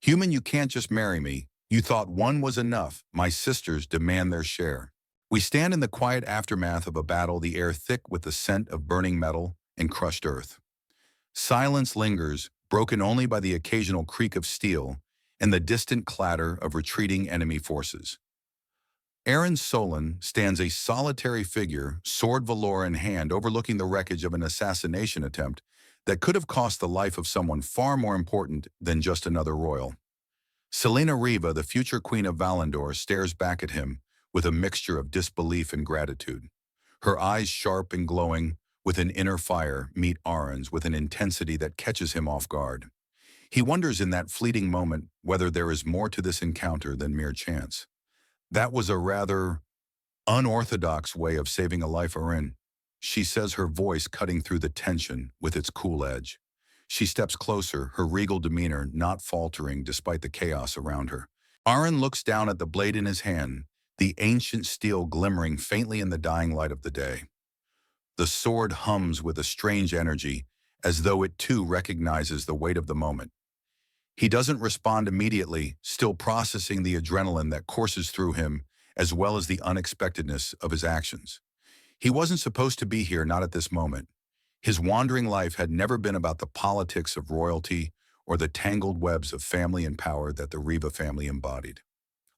Human, you can't just marry me. You thought one was enough. My sisters demand their share. We stand in the quiet aftermath of a battle, the air thick with the scent of burning metal and crushed earth. Silence lingers, broken only by the occasional creak of steel and the distant clatter of retreating enemy forces. Aaron Solon stands a solitary figure, sword velour in hand, overlooking the wreckage of an assassination attempt that could have cost the life of someone far more important than just another royal. Selena Riva, the future queen of Valandor, stares back at him with a mixture of disbelief and gratitude. Her eyes sharp and glowing with an inner fire meet Aron's with an intensity that catches him off guard. He wonders in that fleeting moment whether there is more to this encounter than mere chance. That was a rather unorthodox way of saving a life, Aaron, she says, her voice cutting through the tension with its cool edge. She steps closer, her regal demeanor not faltering despite the chaos around her. Aaron looks down at the blade in his hand, the ancient steel glimmering faintly in the dying light of the day. The sword hums with a strange energy, as though it too recognizes the weight of the moment. He doesn't respond immediately, still processing the adrenaline that courses through him, as well as the unexpectedness of his actions. He wasn't supposed to be here, not at this moment. His wandering life had never been about the politics of royalty or the tangled webs of family and power that the Riva family embodied.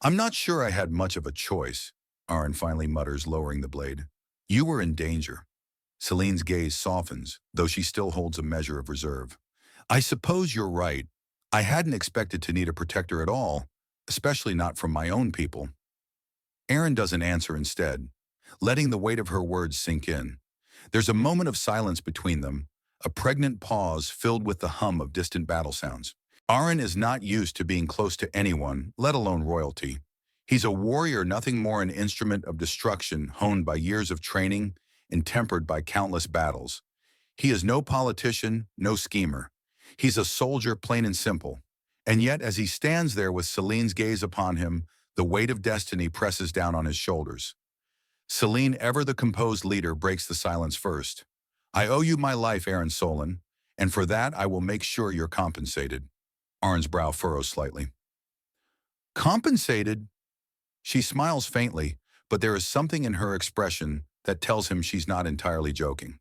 I'm not sure I had much of a choice, Aaron finally mutters, lowering the blade. You were in danger. Celine's gaze softens, though she still holds a measure of reserve. I suppose you're right. I hadn't expected to need a protector at all, especially not from my own people. Aaron doesn't answer instead, letting the weight of her words sink in. There's a moment of silence between them, a pregnant pause filled with the hum of distant battle sounds. Aaron is not used to being close to anyone, let alone royalty. He's a warrior, nothing more an instrument of destruction honed by years of training and tempered by countless battles. He is no politician, no schemer. He's a soldier, plain and simple. And yet, as he stands there with Celine's gaze upon him, the weight of destiny presses down on his shoulders. Celine, ever the composed leader, breaks the silence first. I owe you my life, Aaron Solon, and for that I will make sure you're compensated. Aaron's brow furrows slightly. Compensated? She smiles faintly, but there is something in her expression that tells him she's not entirely joking.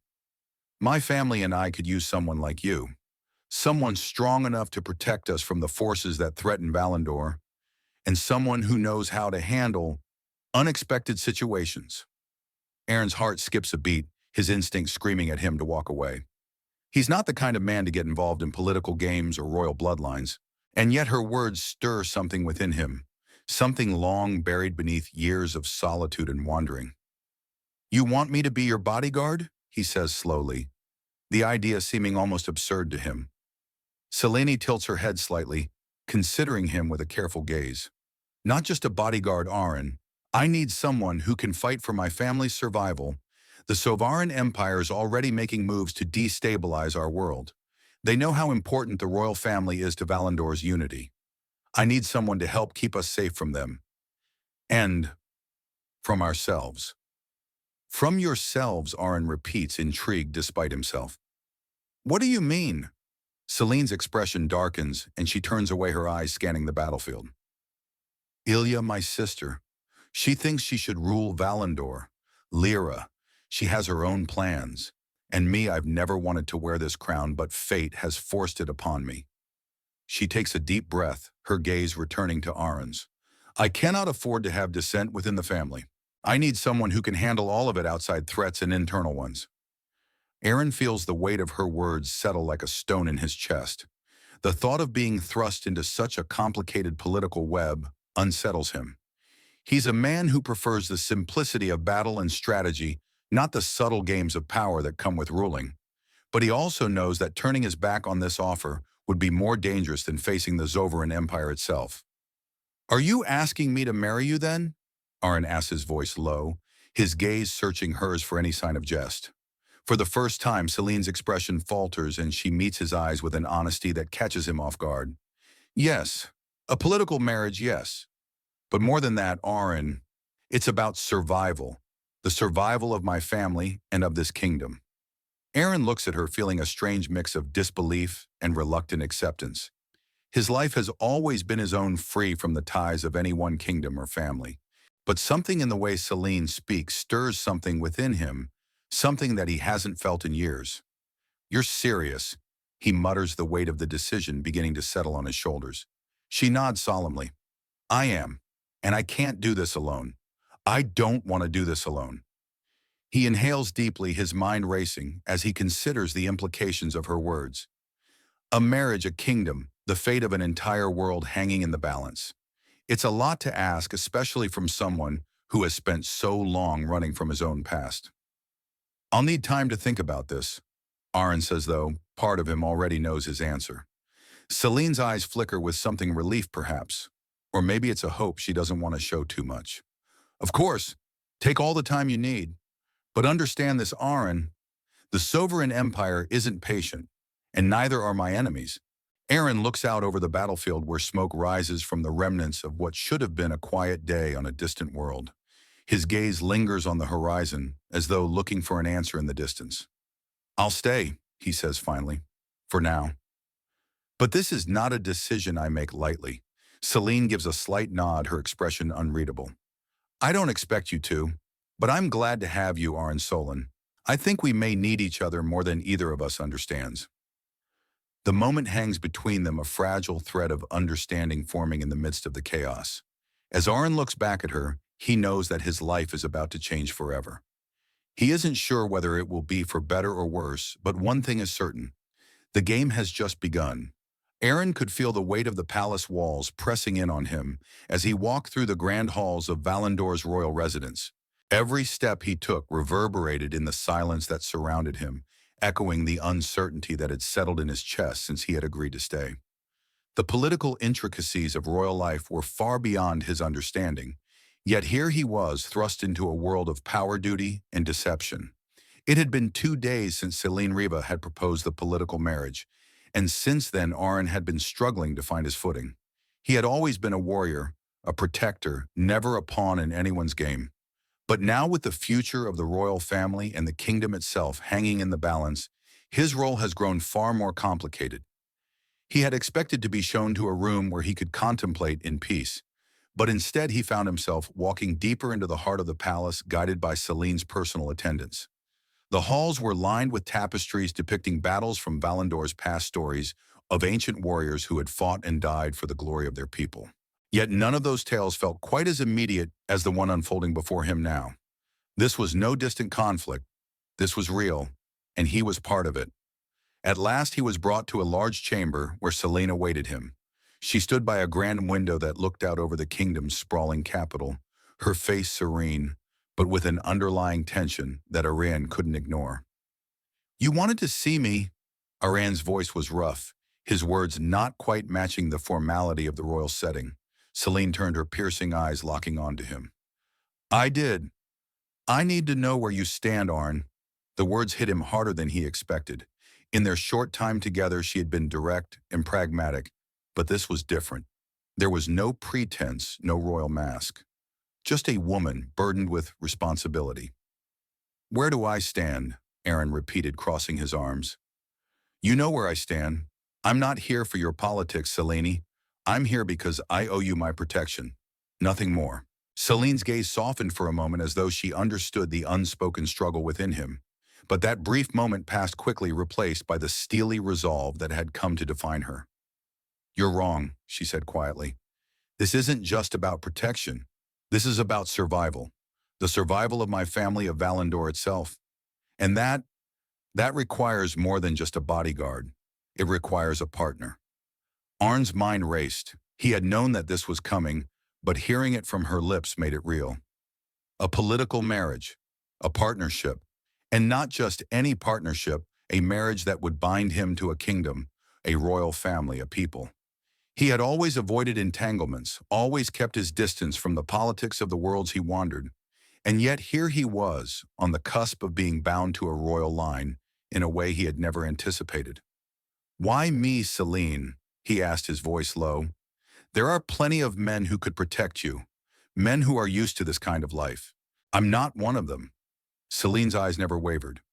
My family and I could use someone like you. Someone strong enough to protect us from the forces that threaten Valandor, and someone who knows how to handle unexpected situations. Aaron's heart skips a beat, his instinct screaming at him to walk away. He's not the kind of man to get involved in political games or royal bloodlines, and yet her words stir something within him, something long buried beneath years of solitude and wandering. You want me to be your bodyguard? He says slowly, the idea seeming almost absurd to him. Selene tilts her head slightly, considering him with a careful gaze. Not just a bodyguard, Aaron. I need someone who can fight for my family's survival. The Sovaran Empire is already making moves to destabilize our world. They know how important the royal family is to Valandor's unity. I need someone to help keep us safe from them. And from ourselves. From yourselves, Aaron repeats, intrigued despite himself. What do you mean? Celine's expression darkens, and she turns away, her eyes scanning the battlefield. Ilya, my sister. She thinks she should rule Valandor. Lira. She has her own plans. And me, I've never wanted to wear this crown, but fate has forced it upon me. She takes a deep breath, her gaze returning to Aaron's. I cannot afford to have dissent within the family. I need someone who can handle all of it, outside threats and internal ones. Aaron feels the weight of her words settle like a stone in his chest. The thought of being thrust into such a complicated political web unsettles him. He's a man who prefers the simplicity of battle and strategy, not the subtle games of power that come with ruling. But he also knows that turning his back on this offer would be more dangerous than facing the Zovaran Empire itself. Are you asking me to marry you then? Aaron asks, his voice low, his gaze searching hers for any sign of jest. For the first time, Celine's expression falters and she meets his eyes with an honesty that catches him off guard. Yes, a political marriage, yes. But more than that, Aaron, it's about survival. The survival of my family and of this kingdom. Aaron looks at her, feeling a strange mix of disbelief and reluctant acceptance. His life has always been his own, free from the ties of any one kingdom or family. But something in the way Celine speaks stirs something within him, something that he hasn't felt in years. "You're serious," he mutters, the weight of the decision beginning to settle on his shoulders. She nods solemnly. "I am, and I can't do this alone. I don't want to do this alone." He inhales deeply, his mind racing, as he considers the implications of her words. A marriage, a kingdom, the fate of an entire world hanging in the balance. It's a lot to ask, especially from someone who has spent so long running from his own past. "I'll need time to think about this," Aaron says, though part of him already knows his answer. Celine's eyes flicker with something relief, perhaps. Or maybe it's a hope she doesn't want to show too much. "Of course, take all the time you need. But understand this, Aaron. The sovereign empire isn't patient, and neither are my enemies." Aaron looks out over the battlefield where smoke rises from the remnants of what should have been a quiet day on a distant world. His gaze lingers on the horizon, as though looking for an answer in the distance. "I'll stay," he says finally, "for now. But this is not a decision I make lightly." Celine gives a slight nod, her expression unreadable. "I don't expect you to, but I'm glad to have you, Aaron Solon. I think we may need each other more than either of us understands." The moment hangs between them, a fragile thread of understanding forming in the midst of the chaos. As Aaron looks back at her, he knows that his life is about to change forever. He isn't sure whether it will be for better or worse, but one thing is certain. The game has just begun. Aaron could feel the weight of the palace walls pressing in on him as he walked through the grand halls of Valandor's royal residence. Every step he took reverberated in the silence that surrounded him, echoing the uncertainty that had settled in his chest since he had agreed to stay. The political intricacies of royal life were far beyond his understanding, yet here he was, thrust into a world of power, duty, and deception. It had been 2 days since Celine Riva had proposed the political marriage, and since then Aaron had been struggling to find his footing. He had always been a warrior, a protector, never a pawn in anyone's game. But now, with the future of the royal family and the kingdom itself hanging in the balance, his role has grown far more complicated. He had expected to be shown to a room where he could contemplate in peace, but instead he found himself walking deeper into the heart of the palace, guided by Celine's personal attendants. The halls were lined with tapestries depicting battles from Valandor's past, stories of ancient warriors who had fought and died for the glory of their people. Yet none of those tales felt quite as immediate as the one unfolding before him now. This was no distant conflict. This was real, and he was part of it. At last he was brought to a large chamber where Celine awaited him. She stood by a grand window that looked out over the kingdom's sprawling capital, her face serene, but with an underlying tension that Aaron couldn't ignore. "You wanted to see me?" Aaron's voice was rough, his words not quite matching the formality of the royal setting. Celine turned, her piercing eyes locking onto him. "I did. I need to know where you stand, Aaron." The words hit him harder than he expected. In their short time together, she had been direct and pragmatic, but this was different. There was no pretense, no royal mask. Just a woman burdened with responsibility. "Where do I stand?" Aaron repeated, crossing his arms. "You know where I stand. I'm not here for your politics, Celine. I'm here because I owe you my protection. Nothing more." Celine's gaze softened for a moment, as though she understood the unspoken struggle within him. But that brief moment passed quickly, replaced by the steely resolve that had come to define her. "You're wrong," she said quietly. "This isn't just about protection. This is about survival. The survival of my family, of Valandor itself. And that requires more than just a bodyguard. It requires a partner." Arn's mind raced. He had known that this was coming, but hearing it from her lips made it real. A political marriage, a partnership, and not just any partnership, a marriage that would bind him to a kingdom, a royal family, a people. He had always avoided entanglements, always kept his distance from the politics of the worlds he wandered, and yet here he was, on the cusp of being bound to a royal line in a way he had never anticipated. "Why me, Celine?" he asked, his voice low. "There are plenty of men who could protect you, men who are used to this kind of life. I'm not one of them." Celine's eyes never wavered.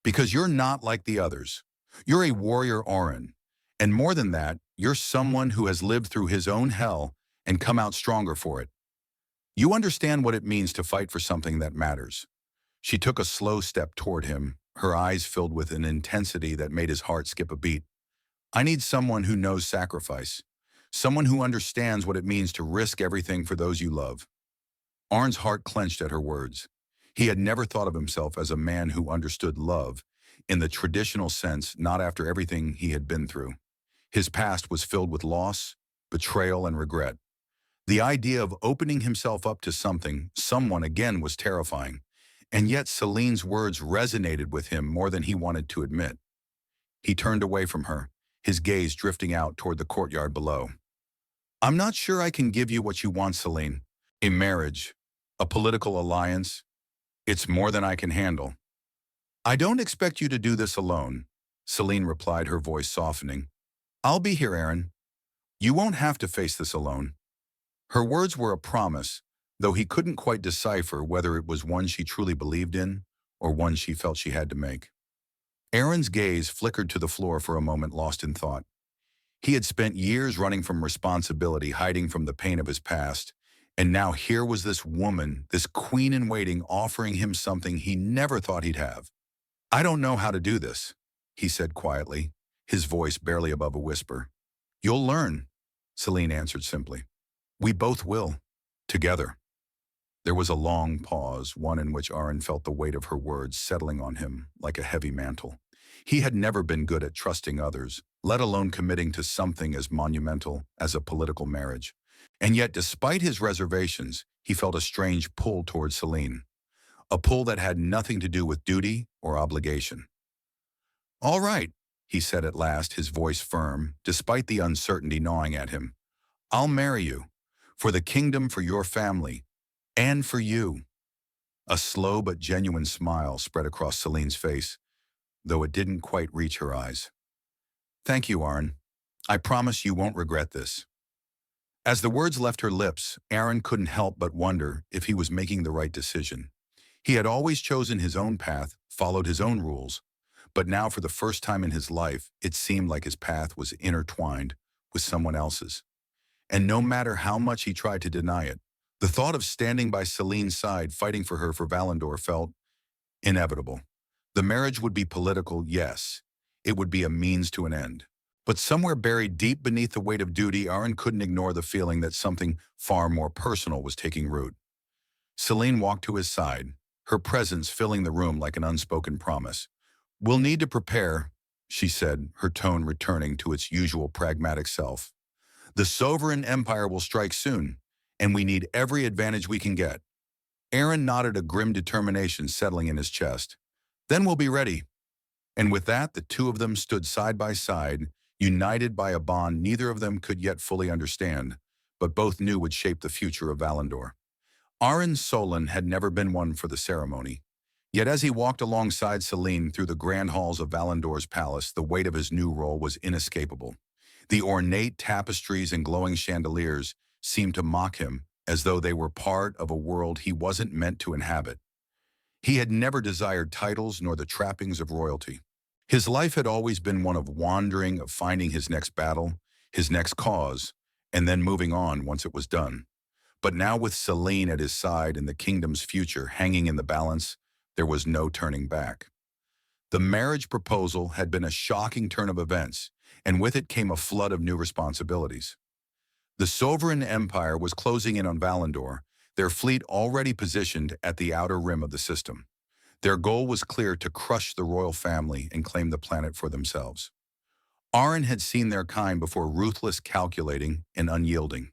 "Because you're not like the others. You're a warrior, Aaron, And more than that, you're someone who has lived through his own hell and come out stronger for it. You understand what it means to fight for something that matters. She took a slow step toward him, her eyes filled with an intensity that made his heart skip a beat. I need someone who knows sacrifice. Someone who understands what it means to risk everything for those you love. Arn's heart clenched at her words. He had never thought of himself as a man who understood love, in the traditional sense, not after everything he had been through. His past was filled with loss, betrayal, and regret. The idea of opening himself up to someone again was terrifying, and yet Celine's words resonated with him more than he wanted to admit. He turned away from her, his gaze drifting out toward the courtyard below. I'm not sure I can give you what you want, Celine. A marriage, a political alliance, it's more than I can handle. I don't expect you to do this alone, Celine replied, her voice softening. I'll be here, Aaron. You won't have to face this alone. Her words were a promise, though he couldn't quite decipher whether it was one she truly believed in or one she felt she had to make. Aaron's gaze flickered to the floor for a moment, lost in thought. He had spent years running from responsibility, hiding from the pain of his past, and now here was this woman, this queen in waiting, offering him something he never thought he'd have. I don't know how to do this, he said quietly, his voice barely above a whisper. You'll learn, Celine answered simply. We both will, together. There was a long pause, one in which Aaron felt the weight of her words settling on him like a heavy mantle. He had never been good at trusting others, let alone committing to something as monumental as a political marriage. And yet, despite his reservations, he felt a strange pull toward Celine, a pull that had nothing to do with duty or obligation. All right, he said at last, his voice firm, despite the uncertainty gnawing at him. I'll marry you, for the kingdom, for your family, and for you. A slow but genuine smile spread across Celine's face, though it didn't quite reach her eyes. Thank you, Aaron. I promise you won't regret this. As the words left her lips, Aaron couldn't help but wonder if he was making the right decision. He had always chosen his own path, followed his own rules, but now for the first time in his life, it seemed like his path was intertwined with someone else's. And no matter how much he tried to deny it, the thought of standing by Celine's side fighting for her for Valendor felt inevitable. The marriage would be political, yes. It would be a means to an end. But somewhere buried deep beneath the weight of duty, Aaron couldn't ignore the feeling that something far more personal was taking root. Celine walked to his side, her presence filling the room like an unspoken promise. We'll need to prepare, she said, her tone returning to its usual pragmatic self. The sovereign empire will strike soon, and we need every advantage we can get. Aaron nodded, a grim determination settling in his chest. Then we'll be ready. And with that, the two of them stood side by side, united by a bond neither of them could yet fully understand, but both knew would shape the future of Valendor. Aaron Solon had never been one for the ceremony. Yet as he walked alongside Celine through the grand halls of Valendor's palace, the weight of his new role was inescapable. The ornate tapestries and glowing chandeliers seemed to mock him, as though they were part of a world he wasn't meant to inhabit. He had never desired titles nor the trappings of royalty. His life had always been one of wandering, of finding his next battle, his next cause, and then moving on once it was done. But now with Celine at his side and the kingdom's future hanging in the balance, there was no turning back. The marriage proposal had been a shocking turn of events, and with it came a flood of new responsibilities. The sovereign empire was closing in on Valendor, their fleet already positioned at the outer rim of the system. Their goal was clear: to crush the royal family and claim the planet for themselves. Aaron had seen their kind before, ruthless, calculating, and unyielding.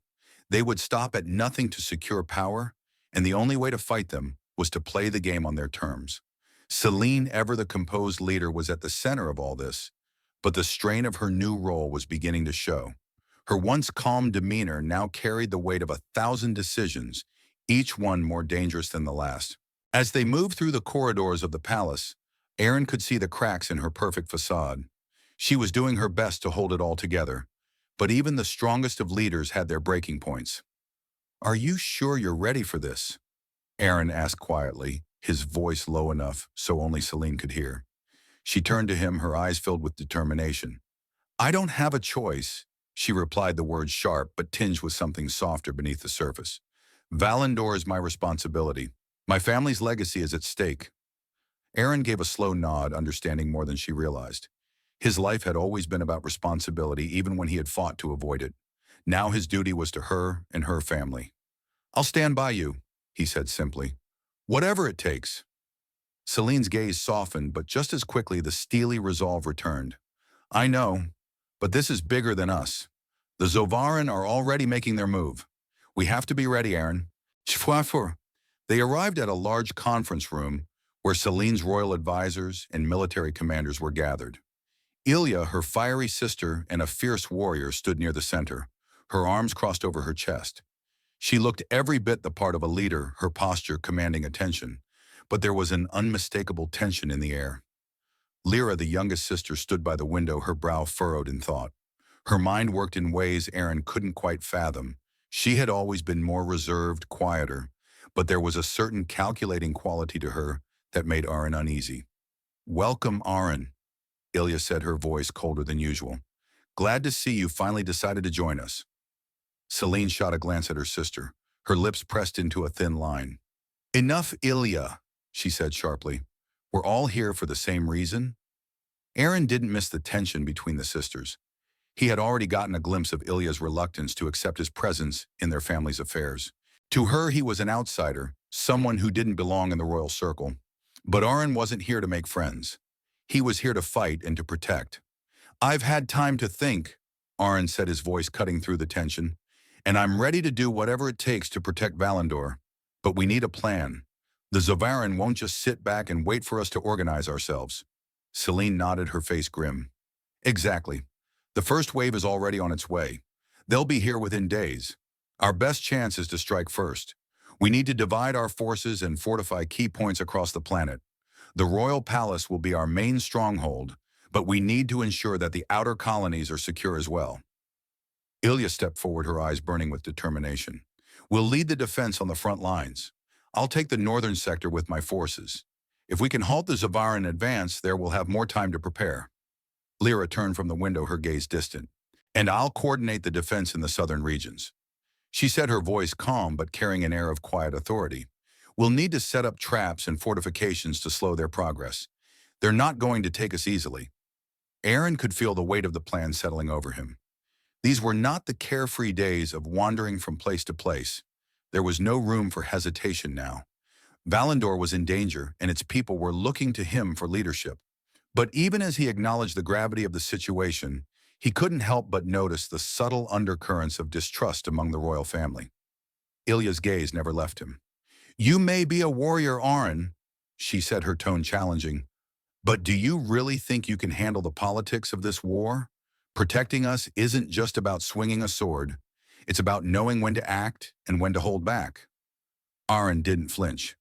They would stop at nothing to secure power, and the only way to fight them was to play the game on their terms. Celine, ever the composed leader, was at the center of all this, but the strain of her new role was beginning to show. Her once calm demeanor now carried the weight of 1,000 decisions, each one more dangerous than the last. As they moved through the corridors of the palace, Aaron could see the cracks in her perfect facade. She was doing her best to hold it all together, but even the strongest of leaders had their breaking points. "Are you sure you're ready for this?" Aaron asked quietly, his voice low enough so only Celine could hear. She turned to him, her eyes filled with determination. I don't have a choice, she replied, the words sharp but tinged with something softer beneath the surface. Valandor is my responsibility. My family's legacy is at stake. Aaron gave a slow nod, understanding more than she realized. His life had always been about responsibility, even when he had fought to avoid it. Now his duty was to her and her family. I'll stand by you, he said simply. Whatever it takes. Celine's gaze softened, but just as quickly the steely resolve returned. I know, but this is bigger than us. The Zovaran are already making their move. We have to be ready, Aaron. HFY. They arrived at a large conference room where Celine's royal advisors and military commanders were gathered. Ilya, her fiery sister and a fierce warrior, stood near the center, her arms crossed over her chest. She looked every bit the part of a leader, her posture commanding attention, but there was an unmistakable tension in the air. Lira, the youngest sister, stood by the window, her brow furrowed in thought. Her mind worked in ways Aaron couldn't quite fathom. She had always been more reserved, quieter, but there was a certain calculating quality to her that made Aaron uneasy. Welcome, Aaron, Ilya said, her voice colder than usual. Glad to see you finally decided to join us. Celine shot a glance at her sister, her lips pressed into a thin line. Enough, Ilya, she said sharply. We're all here for the same reason. Aaron didn't miss the tension between the sisters. He had already gotten a glimpse of Ilya's reluctance to accept his presence in their family's affairs. To her, he was an outsider, someone who didn't belong in the royal circle. But Aaron wasn't here to make friends. He was here to fight and to protect. I've had time to think, Aaron said, his voice cutting through the tension, and I'm ready to do whatever it takes to protect Valandor. But we need a plan. The Zovaran won't just sit back and wait for us to organize ourselves. Celine nodded, her face grim. Exactly. The first wave is already on its way. They'll be here within days. Our best chance is to strike first. We need to divide our forces and fortify key points across the planet. The royal palace will be our main stronghold, but we need to ensure that the outer colonies are secure as well. Ilya stepped forward, her eyes burning with determination. We'll lead the defense on the front lines. I'll take the northern sector with my forces. If we can halt the Zovaran advance, there we'll have more time to prepare. Lira turned from the window, her gaze distant. And I'll coordinate the defense in the southern regions. She said, her voice calm but carrying an air of quiet authority. We'll need to set up traps and fortifications to slow their progress. They're not going to take us easily. Aaron could feel the weight of the plan settling over him. These were not the carefree days of wandering from place to place. There was no room for hesitation now. Valandor was in danger, and its people were looking to him for leadership. But even as he acknowledged the gravity of the situation, he couldn't help but notice the subtle undercurrents of distrust among the royal family. Ilya's gaze never left him. You may be a warrior, Aaron, she said, her tone challenging, but do you really think you can handle the politics of this war? Protecting us isn't just about swinging a sword. It's about knowing when to act and when to hold back. Aaron didn't flinch.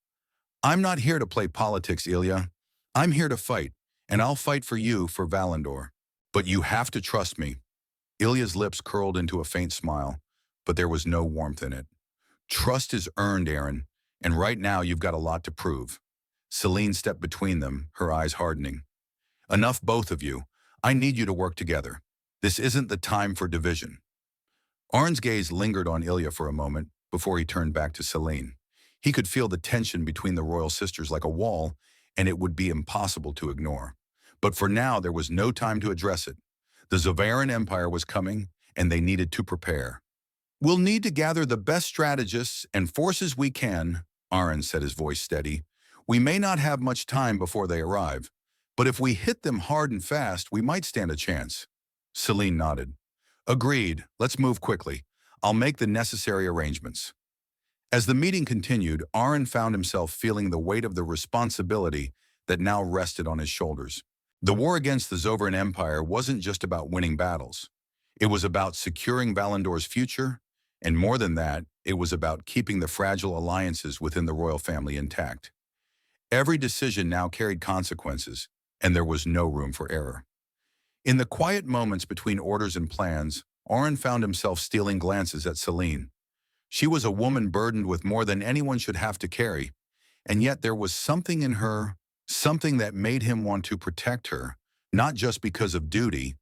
I'm not here to play politics, Ilya. I'm here to fight, and I'll fight for you, for Valandor. But you have to trust me. Ilya's lips curled into a faint smile, but there was no warmth in it. Trust is earned, Aaron, and right now you've got a lot to prove. Celine stepped between them, her eyes hardening. Enough, both of you. I need you to work together. This isn't the time for division. Aaron's gaze lingered on Ilya for a moment before he turned back to Celine. He could feel the tension between the royal sisters like a wall, and it would be impossible to ignore. But for now, there was no time to address it. The Zovaran Empire was coming, and they needed to prepare. We'll need to gather the best strategists and forces we can, Aaron said, his voice steady. We may not have much time before they arrive, but if we hit them hard and fast, we might stand a chance. Celine nodded. Agreed. Let's move quickly. I'll make the necessary arrangements. As the meeting continued, Aaron found himself feeling the weight of the responsibility that now rested on his shoulders. The war against the Zovaran Empire wasn't just about winning battles. It was about securing Valandor's future, and more than that, it was about keeping the fragile alliances within the royal family intact. Every decision now carried consequences, and there was no room for error. In the quiet moments between orders and plans, Aaron found himself stealing glances at Celine. She was a woman burdened with more than anyone should have to carry, and yet there was something in her, something that made him want to protect her, not just because of duty,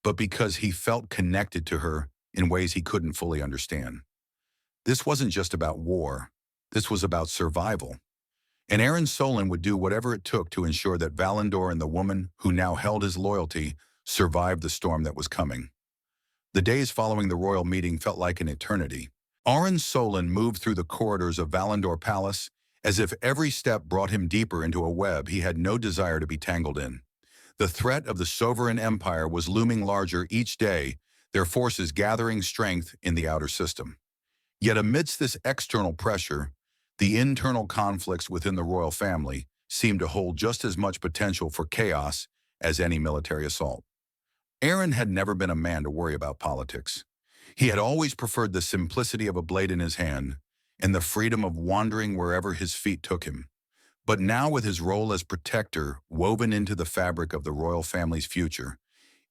but because he felt connected to her in ways he couldn't fully understand. This wasn't just about war. This was about survival. And Aaron Solon would do whatever it took to ensure that Valandor and the woman who now held his loyalty survived the storm that was coming. The days following the royal meeting felt like an eternity. Aaron Solon moved through the corridors of Valandor Palace as if every step brought him deeper into a web he had no desire to be tangled in. The threat of the sovereign empire was looming larger each day, their forces gathering strength in the outer system. Yet amidst this external pressure, the internal conflicts within the royal family seemed to hold just as much potential for chaos as any military assault. Aaron had never been a man to worry about politics. He had always preferred the simplicity of a blade in his hand and the freedom of wandering wherever his feet took him. But now, with his role as protector woven into the fabric of the royal family's future,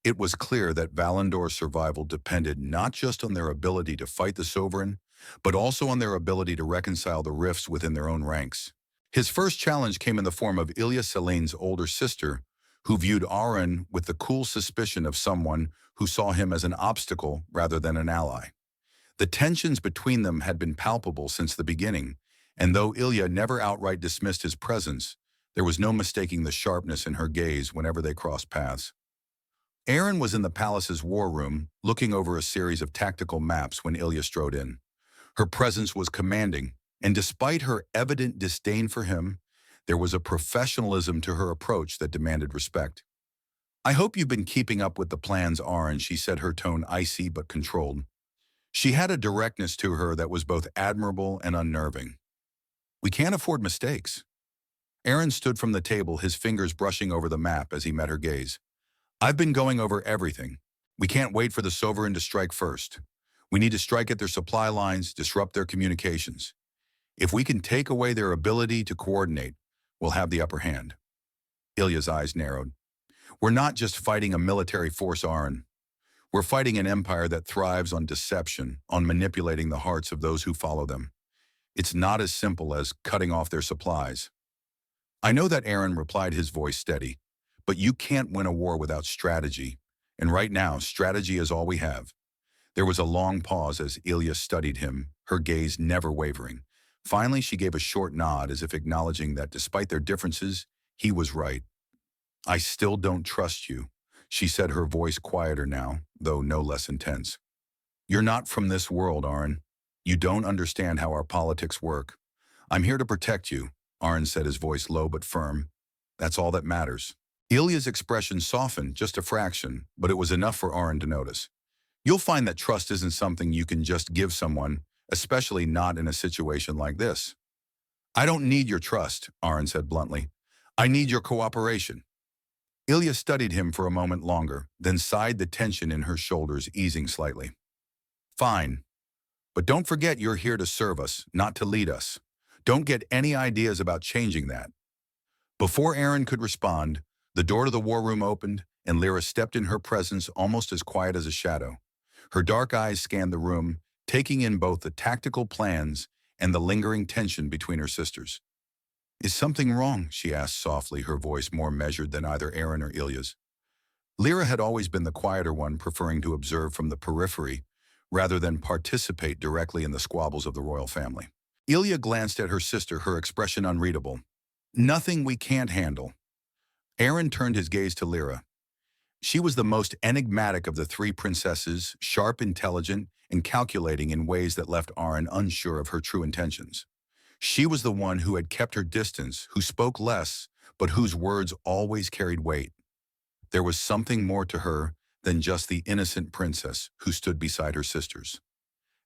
it was clear that Valandor's survival depended not just on their ability to fight the sovereign, but also on their ability to reconcile the rifts within their own ranks. His first challenge came in the form of Ilya Selene's older sister, who viewed Aaron with the cool suspicion of someone who saw him as an obstacle rather than an ally. The tensions between them had been palpable since the beginning, and though Ilya never outright dismissed his presence, there was no mistaking the sharpness in her gaze whenever they crossed paths. Aaron was in the palace's war room, looking over a series of tactical maps when Ilya strode in. Her presence was commanding, and despite her evident disdain for him, there was a professionalism to her approach that demanded respect. "I hope you've been keeping up with the plans, Aaron," she said, her tone icy but controlled. She had a directness to her that was both admirable and unnerving. "We can't afford mistakes." Aaron stood from the table, his fingers brushing over the map as he met her gaze. "I've been going over everything. We can't wait for the sovereign to strike first. We need to strike at their supply lines, disrupt their communications. If we can take away their ability to coordinate, we'll have the upper hand." Ilya's eyes narrowed. "We're not just fighting a military force, Aaron. We're fighting an empire that thrives on deception, on manipulating the hearts of those who follow them. It's not as simple as cutting off their supplies." "I know that," Aaron replied, his voice steady. "But you can't win a war without strategy. And right now, strategy is all we have." There was a long pause as Ilya studied him, her gaze never wavering. Finally, she gave a short nod as if acknowledging that despite their differences, he was right. "I still don't trust you," she said, her voice quieter now, though no less intense. "You're not from this world, Aaron. You don't understand how our politics work. I'm here to protect you," Aaron said, his voice low but firm. "That's all that matters." Ilya's expression softened just a fraction, but it was enough for Aaron to notice. "You'll find that trust isn't something you can just give someone, especially not in a situation like this." "I don't need your trust," Aaron said bluntly. "I need your cooperation." Ilya studied him for a moment longer, then sighed, the tension in her shoulders easing slightly. "Fine. But don't forget you're here to serve us, not to lead us. Don't get any ideas about changing that." Before Aaron could respond, the door to the war room opened, and Lira stepped in her presence almost as quiet as a shadow. Her dark eyes scanned the room, taking in both the tactical plans and the lingering tension between her sisters. "Is something wrong?" she asked softly, her voice more measured than either Aaron or Ilya's. Lira had always been the quieter one, preferring to observe from the periphery rather than participate directly in the squabbles of the royal family. Ilya glanced at her sister, her expression unreadable. "Nothing we can't handle." Aaron turned his gaze to Lira. She was the most enigmatic of the three princesses, sharp, intelligent, and calculating in ways that left Aaron unsure of her true intentions. She was the one who had kept her distance, who spoke less, but whose words always carried weight. There was something more to her than just the innocent princess who stood beside her sisters.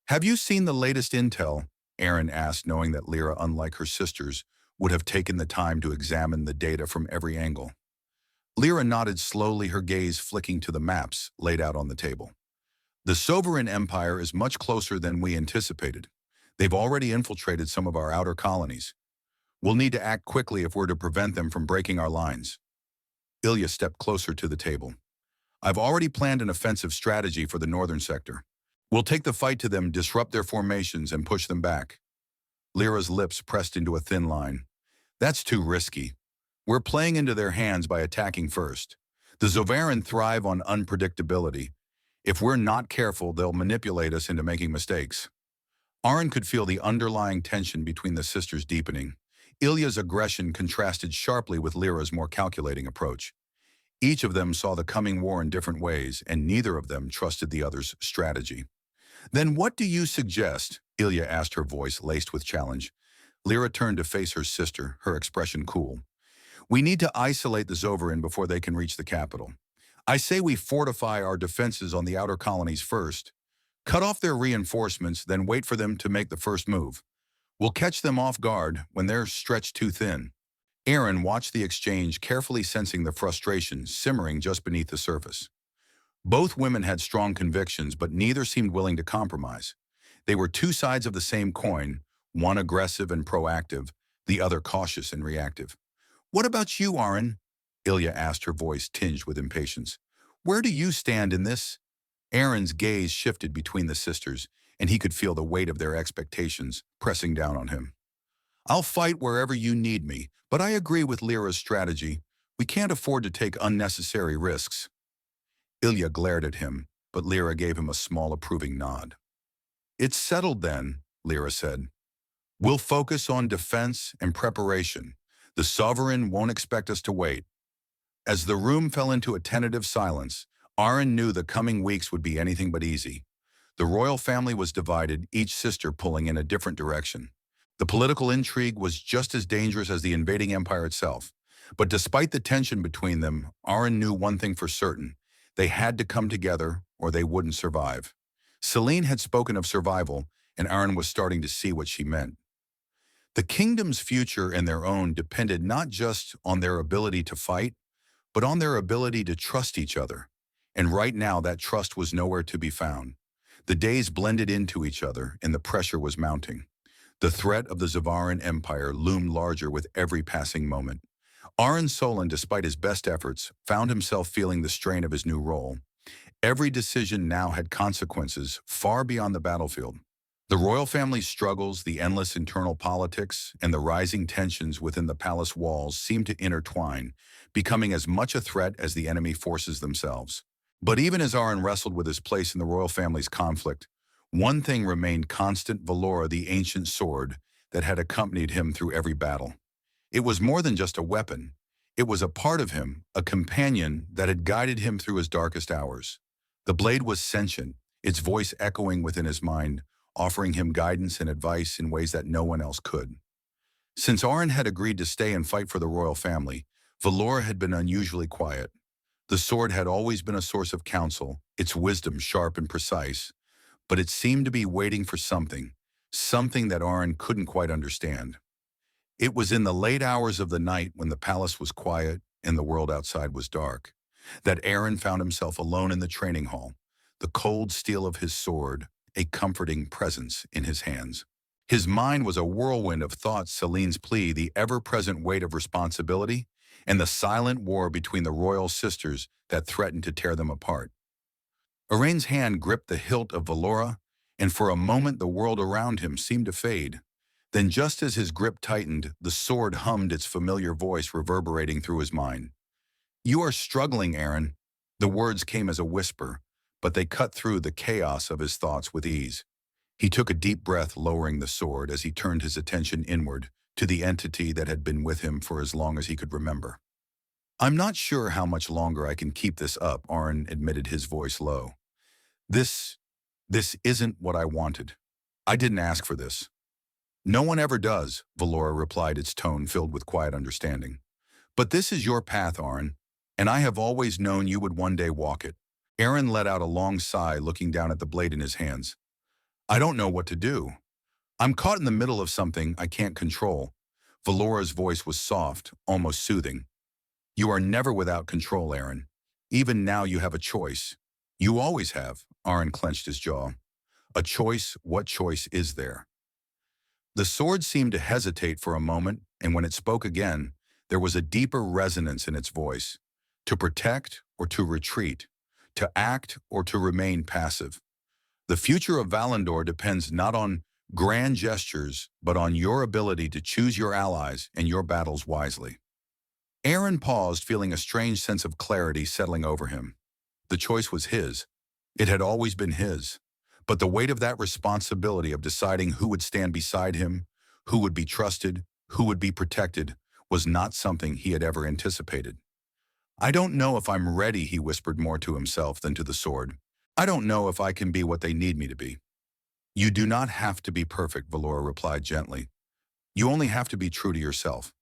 "Have you seen the latest intel?" Aaron asked, knowing that Lira, unlike her sisters, would have taken the time to examine the data from every angle. Lira nodded slowly, her gaze flicking to the maps laid out on the table. "The sovereign empire is much closer than we anticipated. They've already infiltrated some of our outer colonies. We'll need to act quickly if we're to prevent them from breaking our lines." Ilya stepped closer to the table. "I've already planned an offensive strategy for the northern sector. We'll take the fight to them, disrupt their formations, and push them back." Lyra's lips pressed into a thin line. "That's too risky. We're playing into their hands by attacking first. The Zovaran thrive on unpredictability. If we're not careful, they'll manipulate us into making mistakes. Arin could feel the underlying tension between the sisters deepening. Ilya's aggression contrasted sharply with Lira's more calculating approach. Each of them saw the coming war in different ways, and neither of them trusted the other's strategy. "Then what do you suggest?" Ilya asked, her voice laced with challenge. Lira turned to face her sister, her expression cool. "We need to isolate the Zovarin before they can reach the capital. I say we fortify our defenses on the outer colonies first. Cut off their reinforcements, then wait for them to make the first move. We'll catch them off guard when they're stretched too thin." Aaron watched the exchange, carefully sensing the frustration simmering just beneath the surface. Both women had strong convictions, but neither seemed willing to compromise. They were two sides of the same coin, one aggressive and proactive, the other cautious and reactive. "What about you, Aaron?" Ilya asked, her voice tinged with impatience. "Where do you stand in this?" Aaron's gaze shifted between the sisters, and he could feel the weight of their expectations pressing down on him. "I'll fight wherever you need me, but I agree with Lyra's strategy. We can't afford to take unnecessary risks." Ilya glared at him, but Lira gave him a small approving nod. "It's settled then," Lira said. "We'll focus on defense and preparation. The Sovereign won't expect us to wait." As the room fell into a tentative silence, Aaron knew the coming weeks would be anything but easy. The royal family was divided, each sister pulling in a different direction. The political intrigue was just as dangerous as the invading empire itself. But despite the tension between them, Aaron knew one thing for certain. They had to come together or they wouldn't survive. Celine had spoken of survival, and Aaron was starting to see what she meant. The kingdom's future and their own depended not just on their ability to fight, but on their ability to trust each other. And right now, that trust was nowhere to be found. The days blended into each other, and the pressure was mounting. The threat of the Zavaran Empire loomed larger with every passing moment. Aaron Solon, despite his best efforts, found himself feeling the strain of his new role. Every decision now had consequences far beyond the battlefield. The royal family's struggles, the endless internal politics, and the rising tensions within the palace walls seemed to intertwine, becoming as much a threat as the enemy forces themselves. But even as Aaron wrestled with his place in the royal family's conflict, one thing remained constant: Valora, the ancient sword that had accompanied him through every battle. It was more than just a weapon. It was a part of him, a companion that had guided him through his darkest hours. The blade was sentient, its voice echoing within his mind, offering him guidance and advice in ways that no one else could. Since Aaron had agreed to stay and fight for the royal family, Valora had been unusually quiet. The sword had always been a source of counsel, its wisdom sharp and precise, but it seemed to be waiting for something that Aaron couldn't quite understand. It was in the late hours of the night, when the palace was quiet and the world outside was dark, that Aaron found himself alone in the training hall, the cold steel of his sword a comforting presence in his hands. His mind was a whirlwind of thoughts: Celine's plea, the ever-present weight of responsibility, and the silent war between the royal sisters that threatened to tear them apart. Arain's hand gripped the hilt of Valora, and for a moment the world around him seemed to fade. Then, just as his grip tightened, the sword hummed, its familiar voice reverberating through his mind. "You are struggling, Aaron." The words came as a whisper, but they cut through the chaos of his thoughts with ease. He took a deep breath, lowering the sword as he turned his attention inward to the entity that had been with him for as long as he could remember. "I'm not sure how much longer I can keep this up," Aaron admitted, his voice low. This isn't what I wanted. I didn't ask for this." "No one ever does," Valora replied, its tone filled with quiet understanding. "But this is your path, Aaron, and I have always known you would one day walk it." Aaron let out a long sigh, looking down at the blade in his hands. "I don't know what to do. I'm caught in the middle of something I can't control." Valora's voice was soft, almost soothing. "You are never without control, Aaron. Even now you have a choice. You always have." Aaron clenched his jaw. "A choice? What choice is there?" The sword seemed to hesitate for a moment, and when it spoke again, there was a deeper resonance in its voice. To protect or to retreat, to act or to remain passive. The future of Valandor depends not on grand gestures, but on your ability to choose your allies and your battles wisely. Aaron paused, feeling a strange sense of clarity settling over him. The choice was his. It had always been his. But the weight of that responsibility of deciding who would stand beside him, who would be trusted, who would be protected, was not something he had ever anticipated. I don't know if I'm ready, he whispered more to himself than to the sword. I don't know if I can be what they need me to be. You do not have to be perfect, Valora replied gently. You only have to be true to yourself.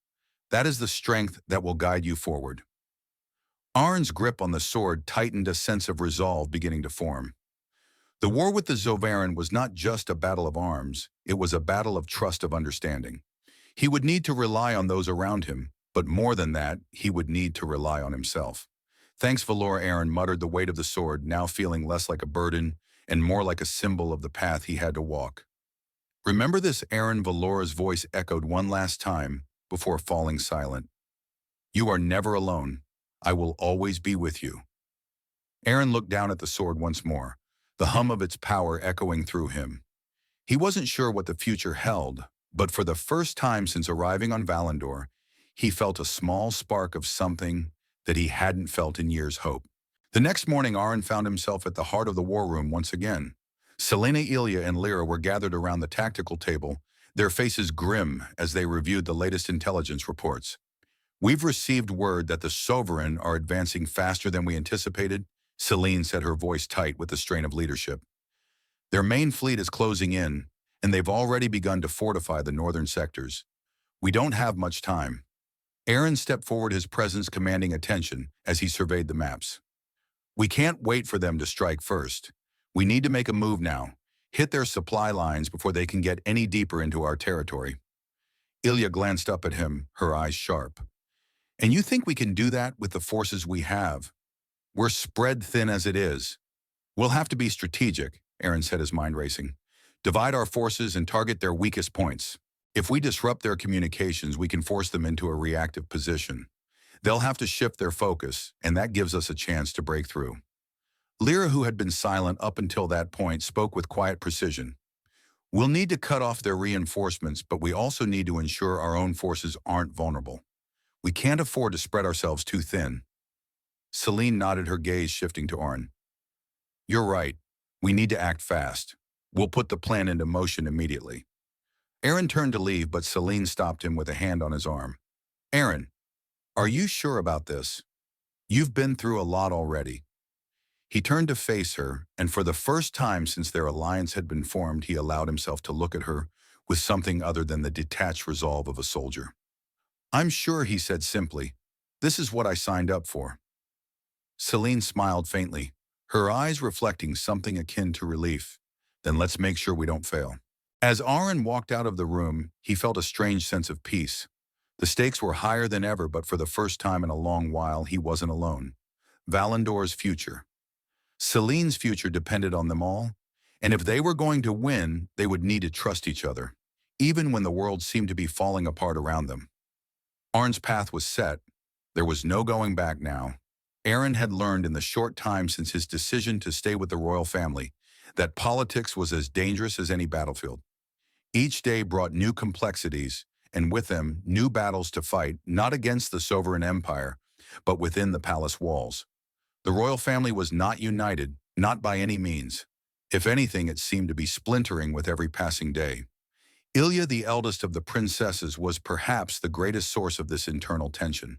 That is the strength that will guide you forward. Arn's grip on the sword tightened, a sense of resolve beginning to form. The war with the Zovaran was not just a battle of arms, it was a battle of trust, of understanding. He would need to rely on those around him, but more than that, he would need to rely on himself. Thanks, Valora, Aaron muttered, the weight of the sword now feeling less like a burden and more like a symbol of the path he had to walk. Remember this, Aaron, Valora's voice echoed one last time before falling silent. You are never alone. I will always be with you. Aaron looked down at the sword once more, the hum of its power echoing through him. He wasn't sure what the future held, but for the first time since arriving on Valandor, he felt a small spark of something that he hadn't felt in years. Hope. The next morning, Aaron found himself at the heart of the war room once again. Selena, Ilya, and Lira were gathered around the tactical table, their faces grim as they reviewed the latest intelligence reports. We've received word that the Sovereign are advancing faster than we anticipated, Celine said, her voice tight with the strain of leadership. Their main fleet is closing in, and they've already begun to fortify the northern sectors. We don't have much time. Aaron stepped forward, his presence commanding attention as he surveyed the maps. We can't wait for them to strike first. We need to make a move now, hit their supply lines before they can get any deeper into our territory. Ilya glanced up at him, her eyes sharp. And you think we can do that with the forces we have? We're spread thin as it is. We'll have to be strategic, Aaron said, his mind racing. Divide our forces and target their weakest points. If we disrupt their communications, we can force them into a reactive position. They'll have to shift their focus, and that gives us a chance to break through. Lira, who had been silent up until that point, spoke with quiet precision. We'll need to cut off their reinforcements, but we also need to ensure our own forces aren't vulnerable. We can't afford to spread ourselves too thin. Celine nodded, her gaze shifting to Arn. You're right. We need to act fast. We'll put the plan into motion immediately. Aaron turned to leave, but Celine stopped him with a hand on his arm. Aaron, are you sure about this? You've been through a lot already. He turned to face her, and for the first time since their alliance had been formed, he allowed himself to look at her with something other than the detached resolve of a soldier. I'm sure, he said simply. This is what I signed up for. Celine smiled faintly, her eyes reflecting something akin to relief. Then let's make sure we don't fail. As Aaron walked out of the room, he felt a strange sense of peace. The stakes were higher than ever, but for the first time in a long while, he wasn't alone. Valandor's future. Celine's future depended on them all, and if they were going to win, they would need to trust each other, even when the world seemed to be falling apart around them. Arn's path was set. There was no going back now. Aaron had learned in the short time since his decision to stay with the royal family that politics was as dangerous as any battlefield. Each day brought new complexities, and with them, new battles to fight, not against the sovereign empire, but within the palace walls. The royal family was not united, not by any means. If anything, it seemed to be splintering with every passing day. Ilya, the eldest of the princesses, was perhaps the greatest source of this internal tension.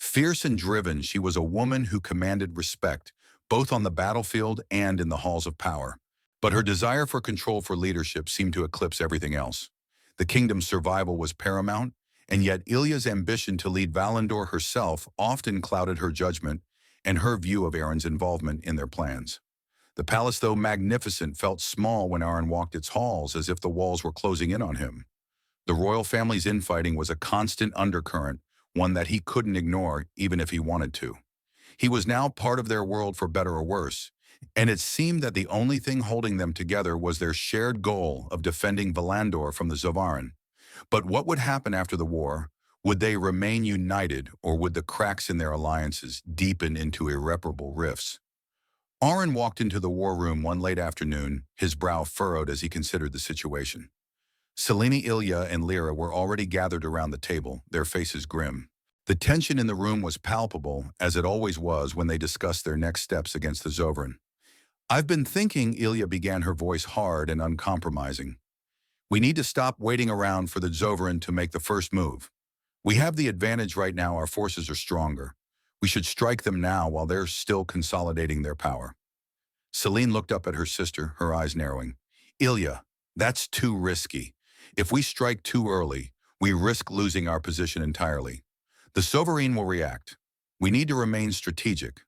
Fierce and driven, she was a woman who commanded respect, both on the battlefield and in the halls of power. But her desire for control, for leadership, seemed to eclipse everything else. The kingdom's survival was paramount, and yet Ilya's ambition to lead Valandor herself often clouded her judgment and her view of Aaron's involvement in their plans. The palace, though magnificent, felt small when Aaron walked its halls, as if the walls were closing in on him. The royal family's infighting was a constant undercurrent, one that he couldn't ignore even if he wanted to. He was now part of their world, for better or worse, and it seemed that the only thing holding them together was their shared goal of defending Valandor from the Zovaran. But what would happen after the war? Would they remain united, or would the cracks in their alliances deepen into irreparable rifts? Aaron walked into the war room one late afternoon, his brow furrowed as he considered the situation. Selene, Ilya, and Lira were already gathered around the table, their faces grim. The tension in the room was palpable, as it always was when they discussed their next steps against the Zovereign. "I've been thinking," Ilya began, her voice hard and uncompromising. "We need to stop waiting around for the Zovereign to make the first move. We have the advantage right now. Our forces are stronger. We should strike them now while they're still consolidating their power." Celine looked up at her sister, her eyes narrowing. "Ilya, that's too risky. If we strike too early, we risk losing our position entirely. The Sovereign will react. We need to remain strategic."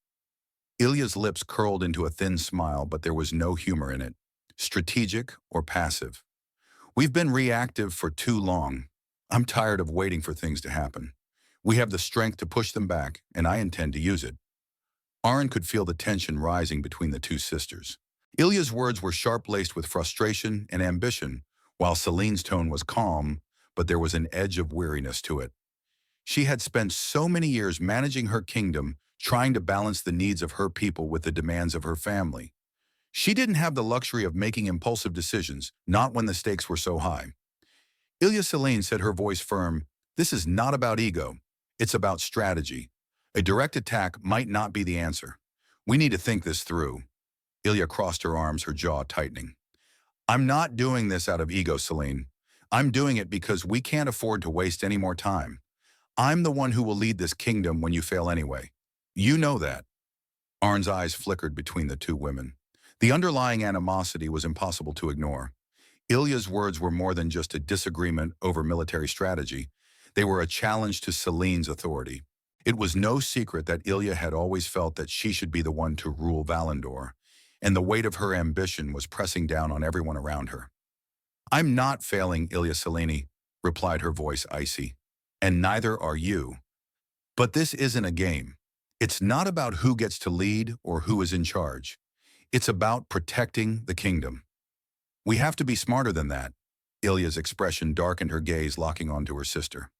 Ilya's lips curled into a thin smile, but there was no humor in it. Strategic or passive? "We've been reactive for too long. I'm tired of waiting for things to happen. We have the strength to push them back, and I intend to use it." Arn could feel the tension rising between the two sisters. Ilya's words were sharp-laced with frustration and ambition, while Celine's tone was calm, but there was an edge of weariness to it. She had spent so many years managing her kingdom, trying to balance the needs of her people with the demands of her family. She didn't have the luxury of making impulsive decisions, not when the stakes were so high. "Ilya," Celine said, her voice firm, "this is not about ego. It's about strategy. A direct attack might not be the answer. We need to think this through." Ilya crossed her arms, her jaw tightening. "I'm not doing this out of ego, Celine. I'm doing it because we can't afford to waste any more time. I'm the one who will lead this kingdom when you fail anyway. You know that." Arn's eyes flickered between the two women. The underlying animosity was impossible to ignore. Ilya's words were more than just a disagreement over military strategy. They were a challenge to Celine's authority. It was no secret that Ilya had always felt that she should be the one to rule Valandor, and the weight of her ambition was pressing down on everyone around her. "I'm not failing, Ilya Selene," replied her voice icy, "and neither are you. But this isn't a game. It's not about who gets to lead or who is in charge. It's about protecting the kingdom. We have to be smarter than that." Ilya's expression darkened, her gaze locking onto her sister.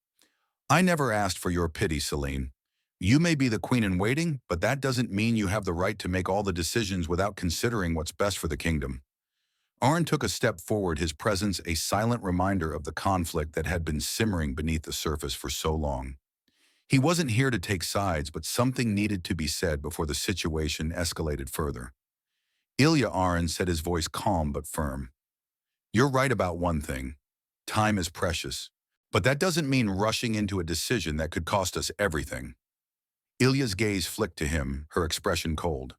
"I never asked for your pity, Celine. You may be the queen in waiting, but that doesn't mean you have the right to make all the decisions without considering what's best for the kingdom." Arn took a step forward, his presence a silent reminder of the conflict that had been simmering beneath the surface for so long. He wasn't here to take sides, but something needed to be said before the situation escalated further. "Ilya," Arn said, his voice calm but firm, "you're right about one thing. Time is precious. But that doesn't mean rushing into a decision that could cost us everything." Ilya's gaze flicked to him, her expression cold.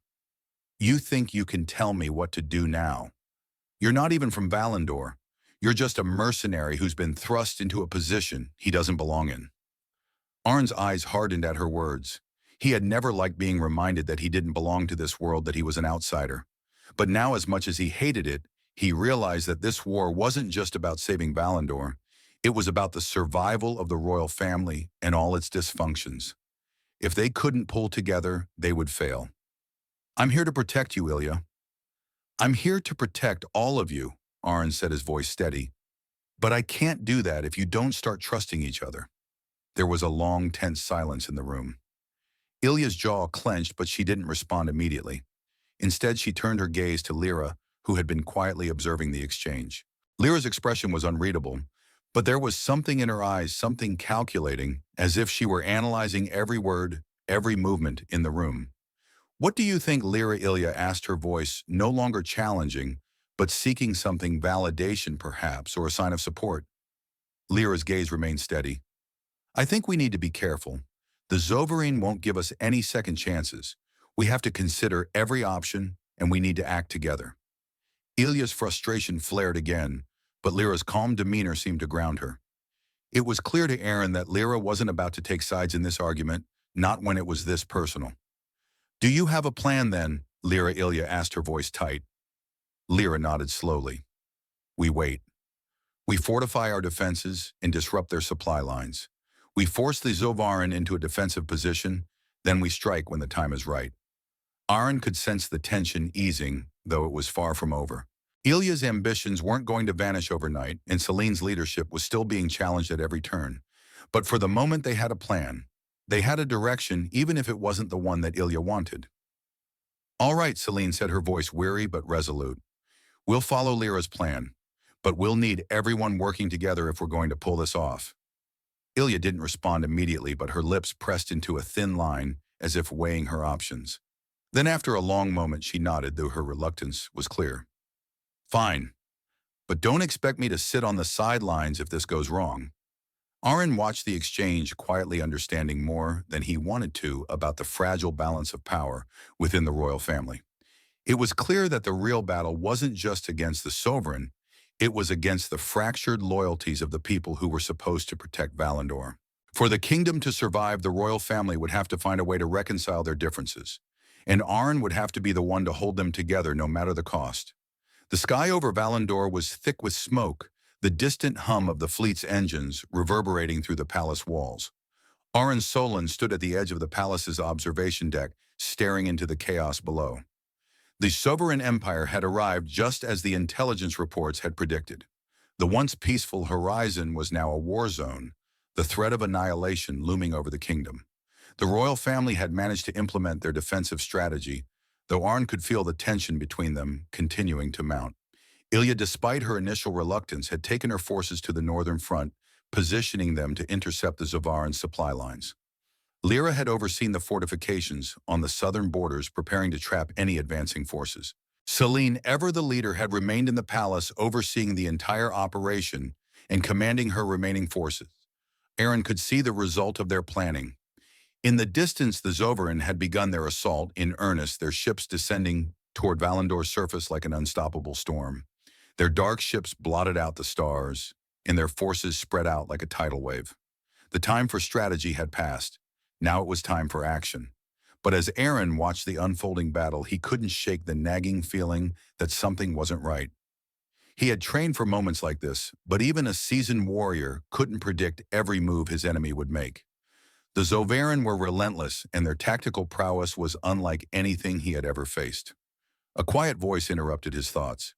"You think you can tell me what to do now? You're not even from Valandor. You're just a mercenary who's been thrust into a position he doesn't belong in." Arn's eyes hardened at her words. He had never liked being reminded that he didn't belong to this world, that he was an outsider. But now, as much as he hated it, he realized that this war wasn't just about saving Valandor. It was about the survival of the royal family and all its dysfunctions. If they couldn't pull together, they would fail. "I'm here to protect you, Ilya. I'm here to protect all of you," Arn said, his voice steady. "But I can't do that if you don't start trusting each other." There was a long, tense silence in the room. Ilya's jaw clenched, but she didn't respond immediately. Instead, she turned her gaze to Lira, who had been quietly observing the exchange. Lira's expression was unreadable, but there was something in her eyes, something calculating, as if she were analyzing every word, every movement in the room. "What do you think, Lira?" Ilya asked, her voice no longer challenging, but seeking something, validation perhaps, or a sign of support. Lira's gaze remained steady. "I think we need to be careful. The Zoverine won't give us any second chances. We have to consider every option, and we need to act together." Ilya's frustration flared again, but Lira's calm demeanor seemed to ground her. It was clear to Aaron that Lira wasn't about to take sides in this argument, not when it was this personal. "Do you have a plan then?" Lira, Ilya asked, her voice tight. Lira nodded slowly. "We wait. We fortify our defenses and disrupt their supply lines. We force the Zovarin into a defensive position, then we strike when the time is right." Aaron could sense the tension easing, though it was far from over. Ilya's ambitions weren't going to vanish overnight, and Celine's leadership was still being challenged at every turn. But for the moment, they had a plan. They had a direction, even if it wasn't the one that Ilya wanted. "All right," Celine said, her voice weary but resolute. "We'll follow Lira's plan, but we'll need everyone working together if we're going to pull this off." Ilya didn't respond immediately, but her lips pressed into a thin line as if weighing her options. Then after a long moment she nodded, though her reluctance was clear. Fine, but don't expect me to sit on the sidelines if this goes wrong. Arryn watched the exchange, quietly understanding more than he wanted to about the fragile balance of power within the royal family. It was clear that the real battle wasn't just against the sovereign, it was against the fractured loyalties of the people who were supposed to protect Valandor. For the kingdom to survive, the royal family would have to find a way to reconcile their differences, and Arryn would have to be the one to hold them together no matter the cost. The sky over Valandor was thick with smoke, the distant hum of the fleet's engines reverberating through the palace walls. Arryn Solon stood at the edge of the palace's observation deck, staring into the chaos below. The sovereign empire had arrived just as the intelligence reports had predicted. The once peaceful horizon was now a war zone, the threat of annihilation looming over the kingdom. The royal family had managed to implement their defensive strategy, though Arryn could feel the tension between them continuing to mount. Ilya, despite her initial reluctance, had taken her forces to the northern front, positioning them to intercept the Zavaran supply lines. Lira had overseen the fortifications on the southern borders, preparing to trap any advancing forces. Selene, ever the leader, had remained in the palace, overseeing the entire operation and commanding her remaining forces. Arryn could see the result of their planning. In the distance, the Zovaran had begun their assault in earnest, their ships descending toward Valandor's surface like an unstoppable storm. Their dark ships blotted out the stars, and their forces spread out like a tidal wave. The time for strategy had passed. Now it was time for action. But as Arryn watched the unfolding battle, he couldn't shake the nagging feeling that something wasn't right. He had trained for moments like this, but even a seasoned warrior couldn't predict every move his enemy would make. The Zovaran were relentless, and their tactical prowess was unlike anything he had ever faced. A quiet voice interrupted his thoughts.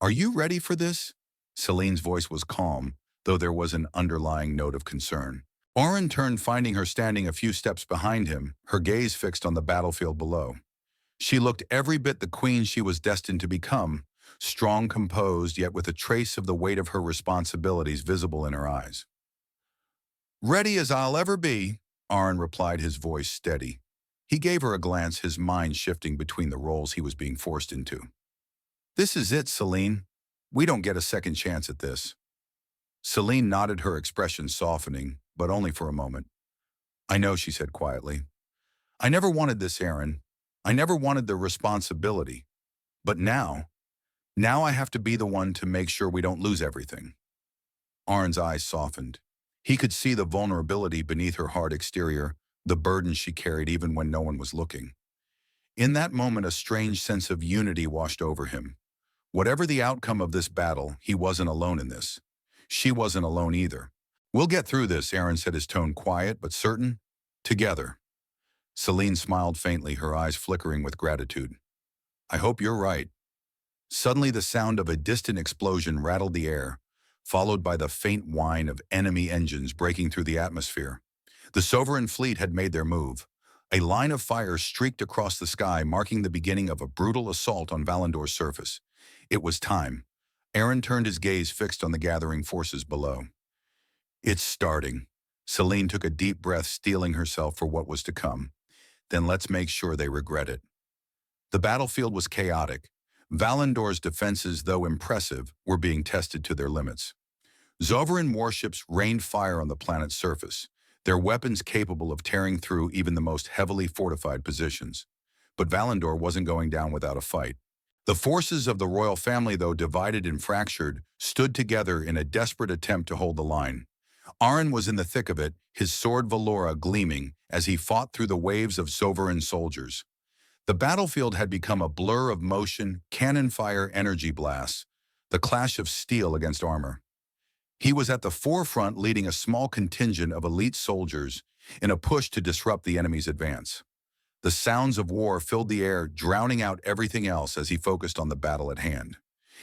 "Are you ready for this?" Selene's voice was calm, though there was an underlying note of concern. Arryn turned, finding her standing a few steps behind him, her gaze fixed on the battlefield below. She looked every bit the queen she was destined to become, strong, composed, yet with a trace of the weight of her responsibilities visible in her eyes. "Ready as I'll ever be," Arryn replied, his voice steady. He gave her a glance, his mind shifting between the roles he was being forced into. "This is it, Selene. We don't get a second chance at this." Selene nodded, her expression softening, but only for a moment. "I know," she said quietly. "I never wanted this, Arryn. I never wanted the responsibility. But now I have to be the one to make sure we don't lose everything." Arryn's eyes softened. He could see the vulnerability beneath her hard exterior, the burden she carried even when no one was looking. In that moment, a strange sense of unity washed over him. Whatever the outcome of this battle, he wasn't alone in this. She wasn't alone either. "We'll get through this," Arryn said, his tone quiet but certain. "Together." Selene smiled faintly, her eyes flickering with gratitude. "I hope you're right." Suddenly, the sound of a distant explosion rattled the air, followed by the faint whine of enemy engines breaking through the atmosphere. The sovereign fleet had made their move. A line of fire streaked across the sky, marking the beginning of a brutal assault on Valandor's surface. It was time. Arryn turned, his gaze fixed on the gathering forces below. "It's starting." Selene took a deep breath, steeling herself for what was to come. "Then let's make sure they regret it." The battlefield was chaotic. Valandor's defenses, though impressive, were being tested to their limits. Zovaran warships rained fire on the planet's surface, their weapons capable of tearing through even the most heavily fortified positions. But Valandor wasn't going down without a fight. The forces of the royal family, though divided and fractured, stood together in a desperate attempt to hold the line. Arryn was in the thick of it, his sword Valora gleaming as he fought through the waves of Zovaran soldiers. The battlefield had become a blur of motion, cannon fire, energy blasts, the clash of steel against armor. He was at the forefront, leading a small contingent of elite soldiers in a push to disrupt the enemy's advance. The sounds of war filled the air, drowning out everything else as he focused on the battle at hand.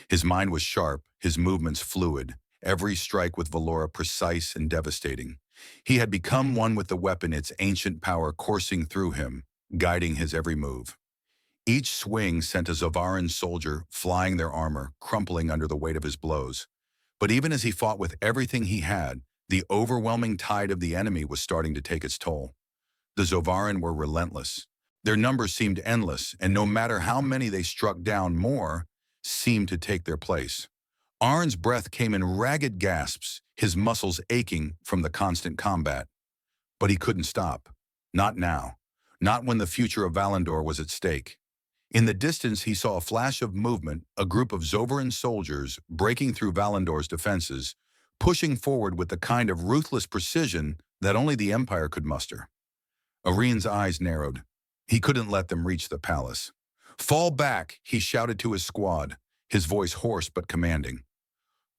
His mind was sharp, his movements fluid, every strike with Valora precise and devastating. He had become one with the weapon, its ancient power coursing through him, guiding his every move. Each swing sent a Zovaran soldier flying, their armor crumpling under the weight of his blows. But even as he fought with everything he had, The overwhelming tide of the enemy was starting to take its toll. The Zovaran were relentless. Their numbers seemed endless, and no matter how many they struck down, more seemed to take their place. Arn's breath came in ragged gasps, his muscles aching from the constant combat. But he couldn't stop. Not now. Not when the future of Valandor was at stake. In the distance, he saw a flash of movement, a group of Zovaran soldiers breaking through Valandor's defenses, pushing forward with the kind of ruthless precision that only the Empire could muster. Arian's eyes narrowed. He couldn't let them reach the palace. "Fall back," he shouted to his squad, his voice hoarse but commanding.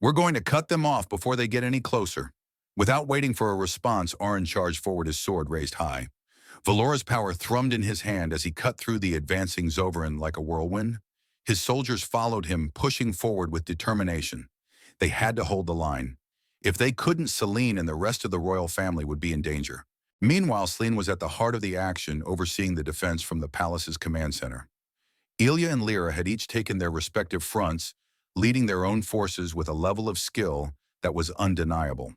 "We're going to cut them off before they get any closer." Without waiting for a response, Arn charged forward, his sword raised high. Valora's power thrummed in his hand as he cut through the advancing Zovaran like a whirlwind. His soldiers followed him, pushing forward with determination. They had to hold the line. If they couldn't, Selene and the rest of the royal family would be in danger. Meanwhile, Selene was at the heart of the action, overseeing the defense from the palace's command center. Ilya and Lira had each taken their respective fronts, leading their own forces with a level of skill that was undeniable.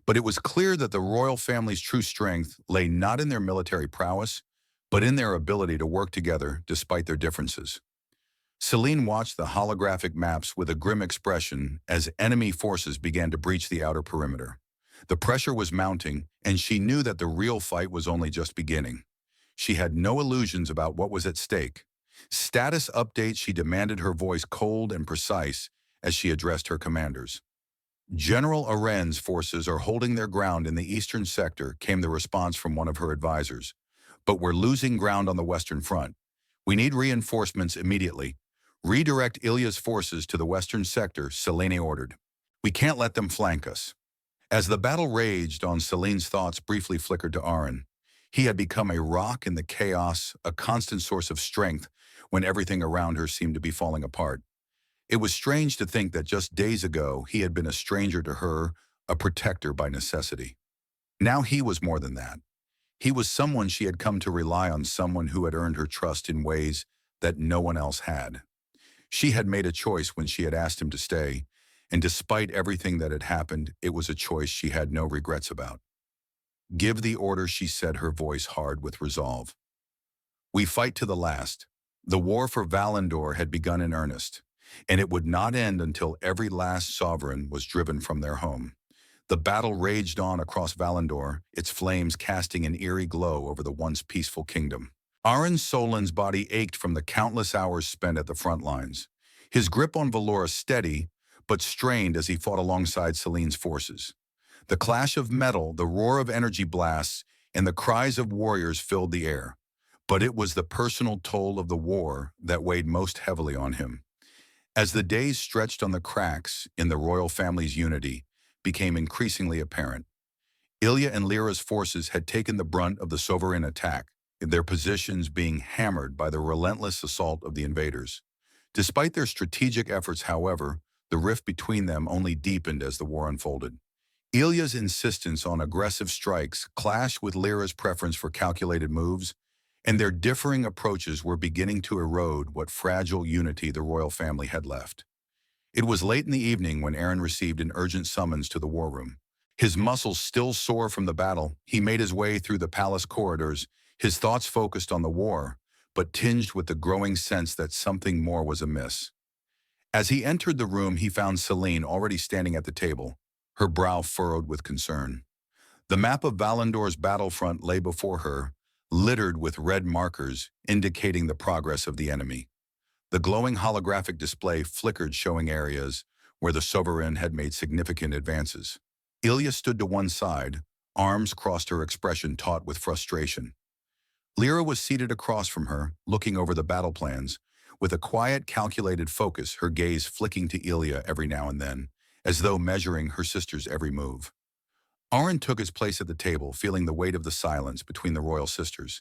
But it was clear that the royal family's true strength lay not in their military prowess, but in their ability to work together despite their differences. Selene watched the holographic maps with a grim expression as enemy forces began to breach the outer perimeter. The pressure was mounting, and she knew that the real fight was only just beginning. She had no illusions about what was at stake. "Status update," she demanded, her voice cold and precise as she addressed her commanders. "General Aren's forces are holding their ground in the eastern sector," came the response from one of her advisors. "But we're losing ground on the western front. We need reinforcements immediately. Redirect Ilya's forces to the western sector," Selene ordered. "We can't let them flank us." As the battle raged on, Selene's thoughts briefly flickered to Arn. He had become a rock in the chaos, a constant source of strength when everything around her seemed to be falling apart. It was strange to think that just days ago he had been a stranger to her, a protector by necessity. Now he was more than that. He was someone she had come to rely on, someone who had earned her trust in ways that no one else had. She had made a choice when she had asked him to stay, and despite everything that had happened, it was a choice she had no regrets about. "Give the order," she said, her voice hard with resolve. "We fight to the last." The war for Valandor had begun in earnest, and it would not end until every last sovereign was driven from their home. The battle raged on across Valandor, its flames casting an eerie glow over the once peaceful kingdom. Aron Solin's body ached from the countless hours spent at the front lines. His grip on Valora steady, but strained as he fought alongside Selene's forces. The clash of metal, the roar of energy blasts, and the cries of warriors filled the air. But it was the personal toll of the war that weighed most heavily on him. As the days stretched on, the cracks in the royal family's unity became increasingly apparent. Ilya and Lyra's forces had taken the brunt of the Zovaran attack, their positions being hammered by the relentless assault of the invaders. Despite their strategic efforts, however, the rift between them only deepened as the war unfolded. Ilya's insistence on aggressive strikes clashed with Lyra's preference for calculated moves, and their differing approaches were beginning to erode what fragile unity the royal family had left. It was late in the evening when Aron received an urgent summons to the war room. His muscles still sore from the battle, he made his way through the palace corridors, his thoughts focused on the war, but tinged with the growing sense that something more was amiss. As he entered the room, he found Selene already standing at the table, her brow furrowed with concern. The map of Valandor's battlefront lay before her, littered with red markers indicating the progress of the enemy. The glowing holographic display flickered, showing areas where the Zovaran had made significant advances. Ilya stood to one side, arms crossed, her expression taut with frustration. Lira was seated across from her, looking over the battle plans, with a quiet, calculated focus, her gaze flicking to Ilya every now and then, as though measuring her sister's every move. Aron took his place at the table, feeling the weight of the silence between the royal sisters.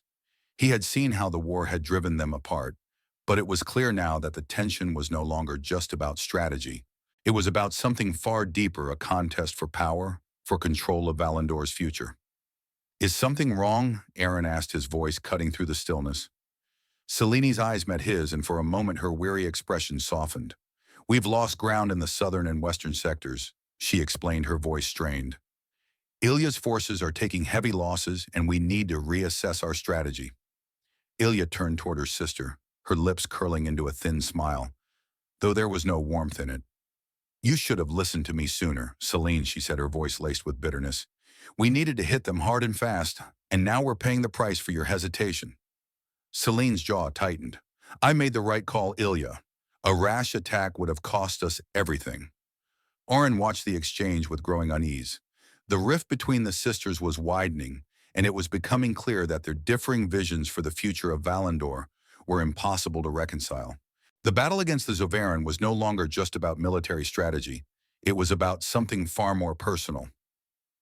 He had seen how the war had driven them apart, but it was clear now that the tension was no longer just about strategy. It was about something far deeper, a contest for power, for control of Valandor's future. "Is something wrong?" Aron asked, his voice cutting through the stillness. Selene's eyes met his, and for a moment her weary expression softened. "We've lost ground in the southern and western sectors," she explained, her voice strained. Ilya's forces are taking heavy losses and we need to reassess our strategy. Ilya turned toward her sister, her lips curling into a thin smile, though there was no warmth in it. You should have listened to me sooner, Celine, she said, her voice laced with bitterness. We needed to hit them hard and fast, and now we're paying the price for your hesitation. Celine's jaw tightened. I made the right call, Ilya. A rash attack would have cost us everything. Oren watched the exchange with growing unease. The rift between the sisters was widening, and it was becoming clear that their differing visions for the future of Valandor were impossible to reconcile. The battle against the Zovaran was no longer just about military strategy. It was about something far more personal.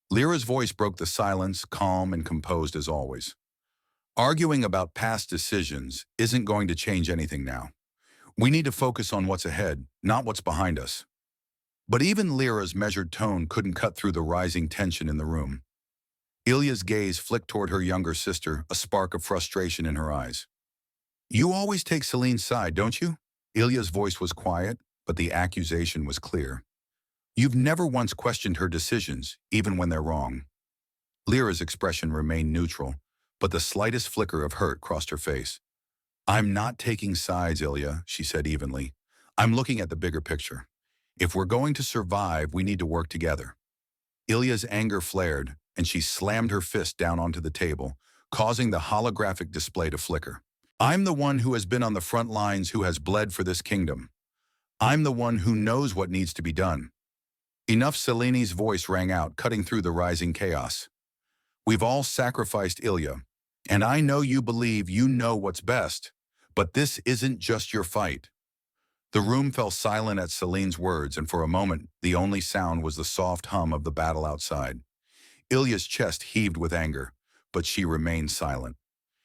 Lyra's voice broke the silence, calm and composed as always. Arguing about past decisions isn't going to change anything now. We need to focus on what's ahead, not what's behind us. But even Lyra's measured tone couldn't cut through the rising tension in the room. Ilya's gaze flicked toward her younger sister, a spark of frustration in her eyes. You always take Celine's side, don't you? Ilya's voice was quiet, but the accusation was clear. You've never once questioned her decisions, even when they're wrong. Lyra's expression remained neutral, but the slightest flicker of hurt crossed her face. I'm not taking sides, Ilya, she said evenly. I'm looking at the bigger picture. If we're going to survive, we need to work together. Ilya's anger flared, and she slammed her fist down onto the table, causing the holographic display to flicker. I'm the one who has been on the front lines, who has bled for this kingdom. I'm the one who knows what needs to be done. Enough, Celine's voice rang out, cutting through the rising chaos. We've all sacrificed, Ilya, and I know you believe you know what's best, but this isn't just your fight. The room fell silent at Celine's words, and for a moment, the only sound was the soft hum of the battle outside. Ilya's chest heaved with anger, but she remained silent.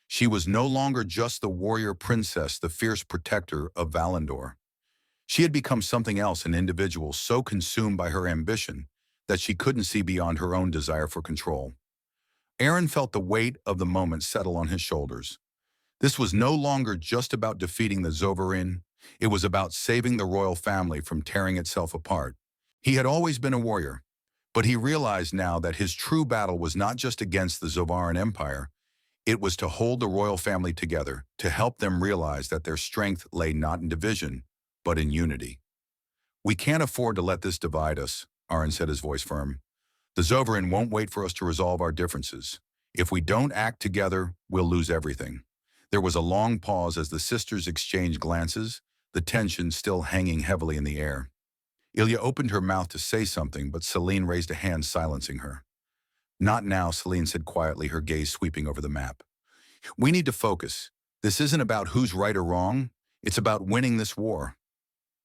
She was no longer just the warrior princess, the fierce protector of Valandor. She had become something else, an individual so consumed by her ambition that she couldn't see beyond her own desire for control. Aaron felt the weight of the moment settle on his shoulders. This was no longer just about defeating the Zovarin. It was about saving the royal family from tearing itself apart. He had always been a warrior, but he realized now that his true battle was not just against the Zovaran Empire. It was to hold the royal family together, to help them realize that their strength lay not in division, but in unity. We can't afford to let this divide us, Aaron said, his voice firm. The Zovarin won't wait for us to resolve our differences. If we don't act together, we'll lose everything. There was a long pause as the sisters exchanged glances, the tension still hanging heavily in the air. Ilya opened her mouth to say something, but Celine raised a hand, silencing her. Not now, Celine said quietly, her gaze sweeping over the map. We need to focus. This isn't about who's right or wrong. It's about winning this war.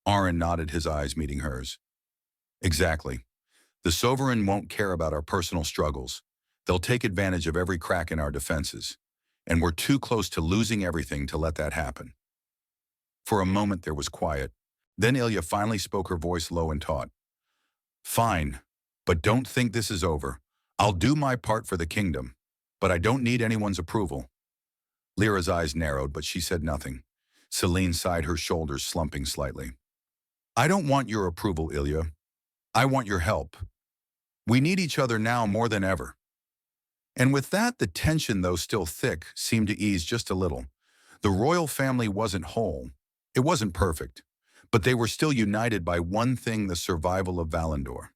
Aaron nodded, his eyes meeting hers. Exactly. The Sovereign won't care about our personal struggles. They'll take advantage of every crack in our defenses. And we're too close to losing everything to let that happen. For a moment there was quiet. Then Ilya finally spoke, her voice low and taut. Fine, but don't think this is over. I'll do my part for the kingdom, but I don't need anyone's approval. Lyra's eyes narrowed, but she said nothing. Celine sighed, her shoulders slumping slightly. I don't want your approval, Ilya. I want your help. We need each other now more than ever. And with that, the tension, though still thick, seemed to ease just a little. The royal family wasn't whole. It wasn't perfect. But they were still united by one thing, the survival of Valandor.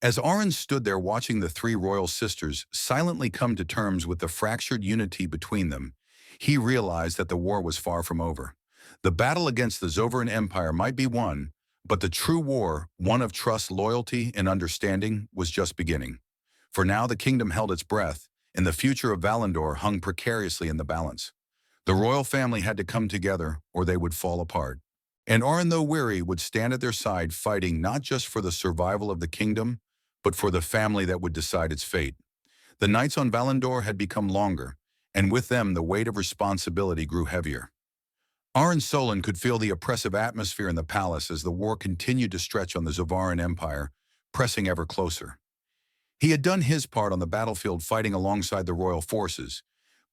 As Aaron stood there watching the three royal sisters silently come to terms with the fractured unity between them, he realized that the war was far from over. The battle against the Zovaran Empire might be won, but the true war, one of trust, loyalty, and understanding, was just beginning. For now the kingdom held its breath, and the future of Valandor hung precariously in the balance. The royal family had to come together, or they would fall apart. And Aaron, though weary, would stand at their side, fighting not just for the survival of the kingdom, but for the family that would decide its fate. The nights on Valandor had become longer, and with them the weight of responsibility grew heavier. Aaron Solon could feel the oppressive atmosphere in the palace as the war continued to stretch on the Zovaran Empire, pressing ever closer. He had done his part on the battlefield, fighting alongside the royal forces,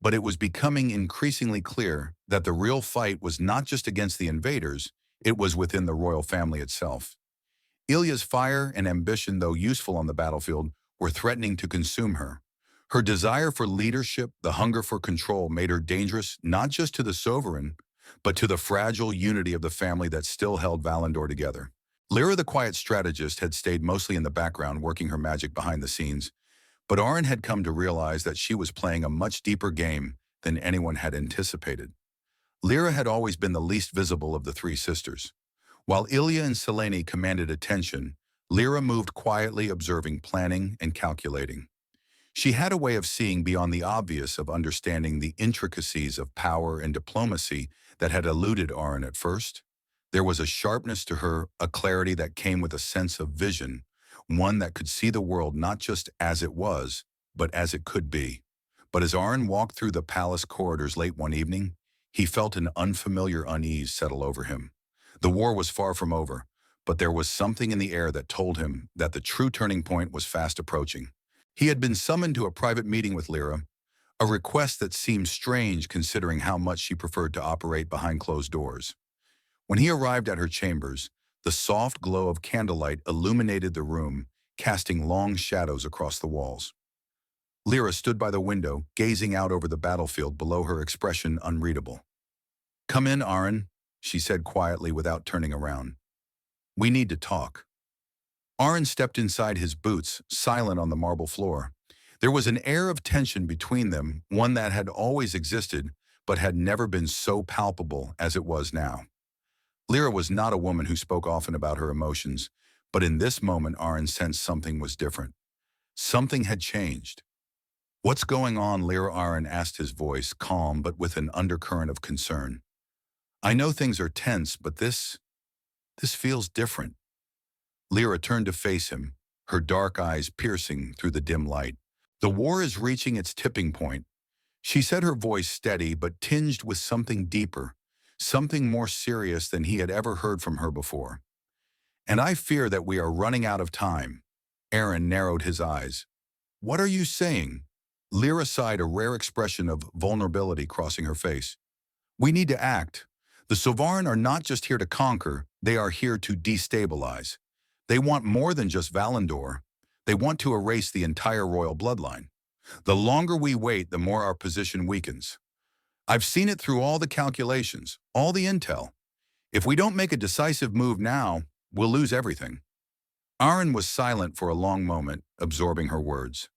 but it was becoming increasingly clear that the real fight was not just against the invaders, it was within the royal family itself. Ilya's fire and ambition, though useful on the battlefield, were threatening to consume her. Her desire for leadership, the hunger for control, made her dangerous not just to the sovereign, but to the fragile unity of the family that still held Valandor together. Lira, the quiet strategist, had stayed mostly in the background working her magic behind the scenes, but Arin had come to realize that she was playing a much deeper game than anyone had anticipated. Lira had always been the least visible of the three sisters. While Ilya and Selene commanded attention, Lira moved quietly, observing, planning, and calculating. She had a way of seeing beyond the obvious, of understanding the intricacies of power and diplomacy that had eluded Arin at first. There was a sharpness to her, a clarity that came with a sense of vision, one that could see the world not just as it was, but as it could be. But as Arin walked through the palace corridors late one evening, he felt an unfamiliar unease settle over him. The war was far from over, but there was something in the air that told him that the true turning point was fast approaching. He had been summoned to a private meeting with Lira, a request that seemed strange considering how much she preferred to operate behind closed doors. When he arrived at her chambers, the soft glow of candlelight illuminated the room, casting long shadows across the walls. Lira stood by the window, gazing out over the battlefield below, her expression unreadable. "Come in, Arin," she said quietly without turning around. "We need to talk." Arin stepped inside his boots, silent on the marble floor. There was an air of tension between them, one that had always existed, but had never been so palpable as it was now. Lira was not a woman who spoke often about her emotions, but in this moment Arin sensed something was different. Something had changed. "What's going on, Lira?" Arin asked, his voice calm but with an undercurrent of concern. "I know things are tense, but this feels different." Lira turned to face him, her dark eyes piercing through the dim light. "The war is reaching its tipping point," she said, her voice steady but tinged with something deeper, something more serious than he had ever heard from her before. "And I fear that we are running out of time." Arin narrowed his eyes. "What are you saying?" Lira sighed, a rare expression of vulnerability crossing her face. "We need to act. The Sovarin are not just here to conquer, they are here to destabilize. They want more than just Valandor. They want to erase the entire royal bloodline. The longer we wait, the more our position weakens. I've seen it through all the calculations, all the intel. If we don't make a decisive move now, we'll lose everything." Arin was silent for a long moment, absorbing her words.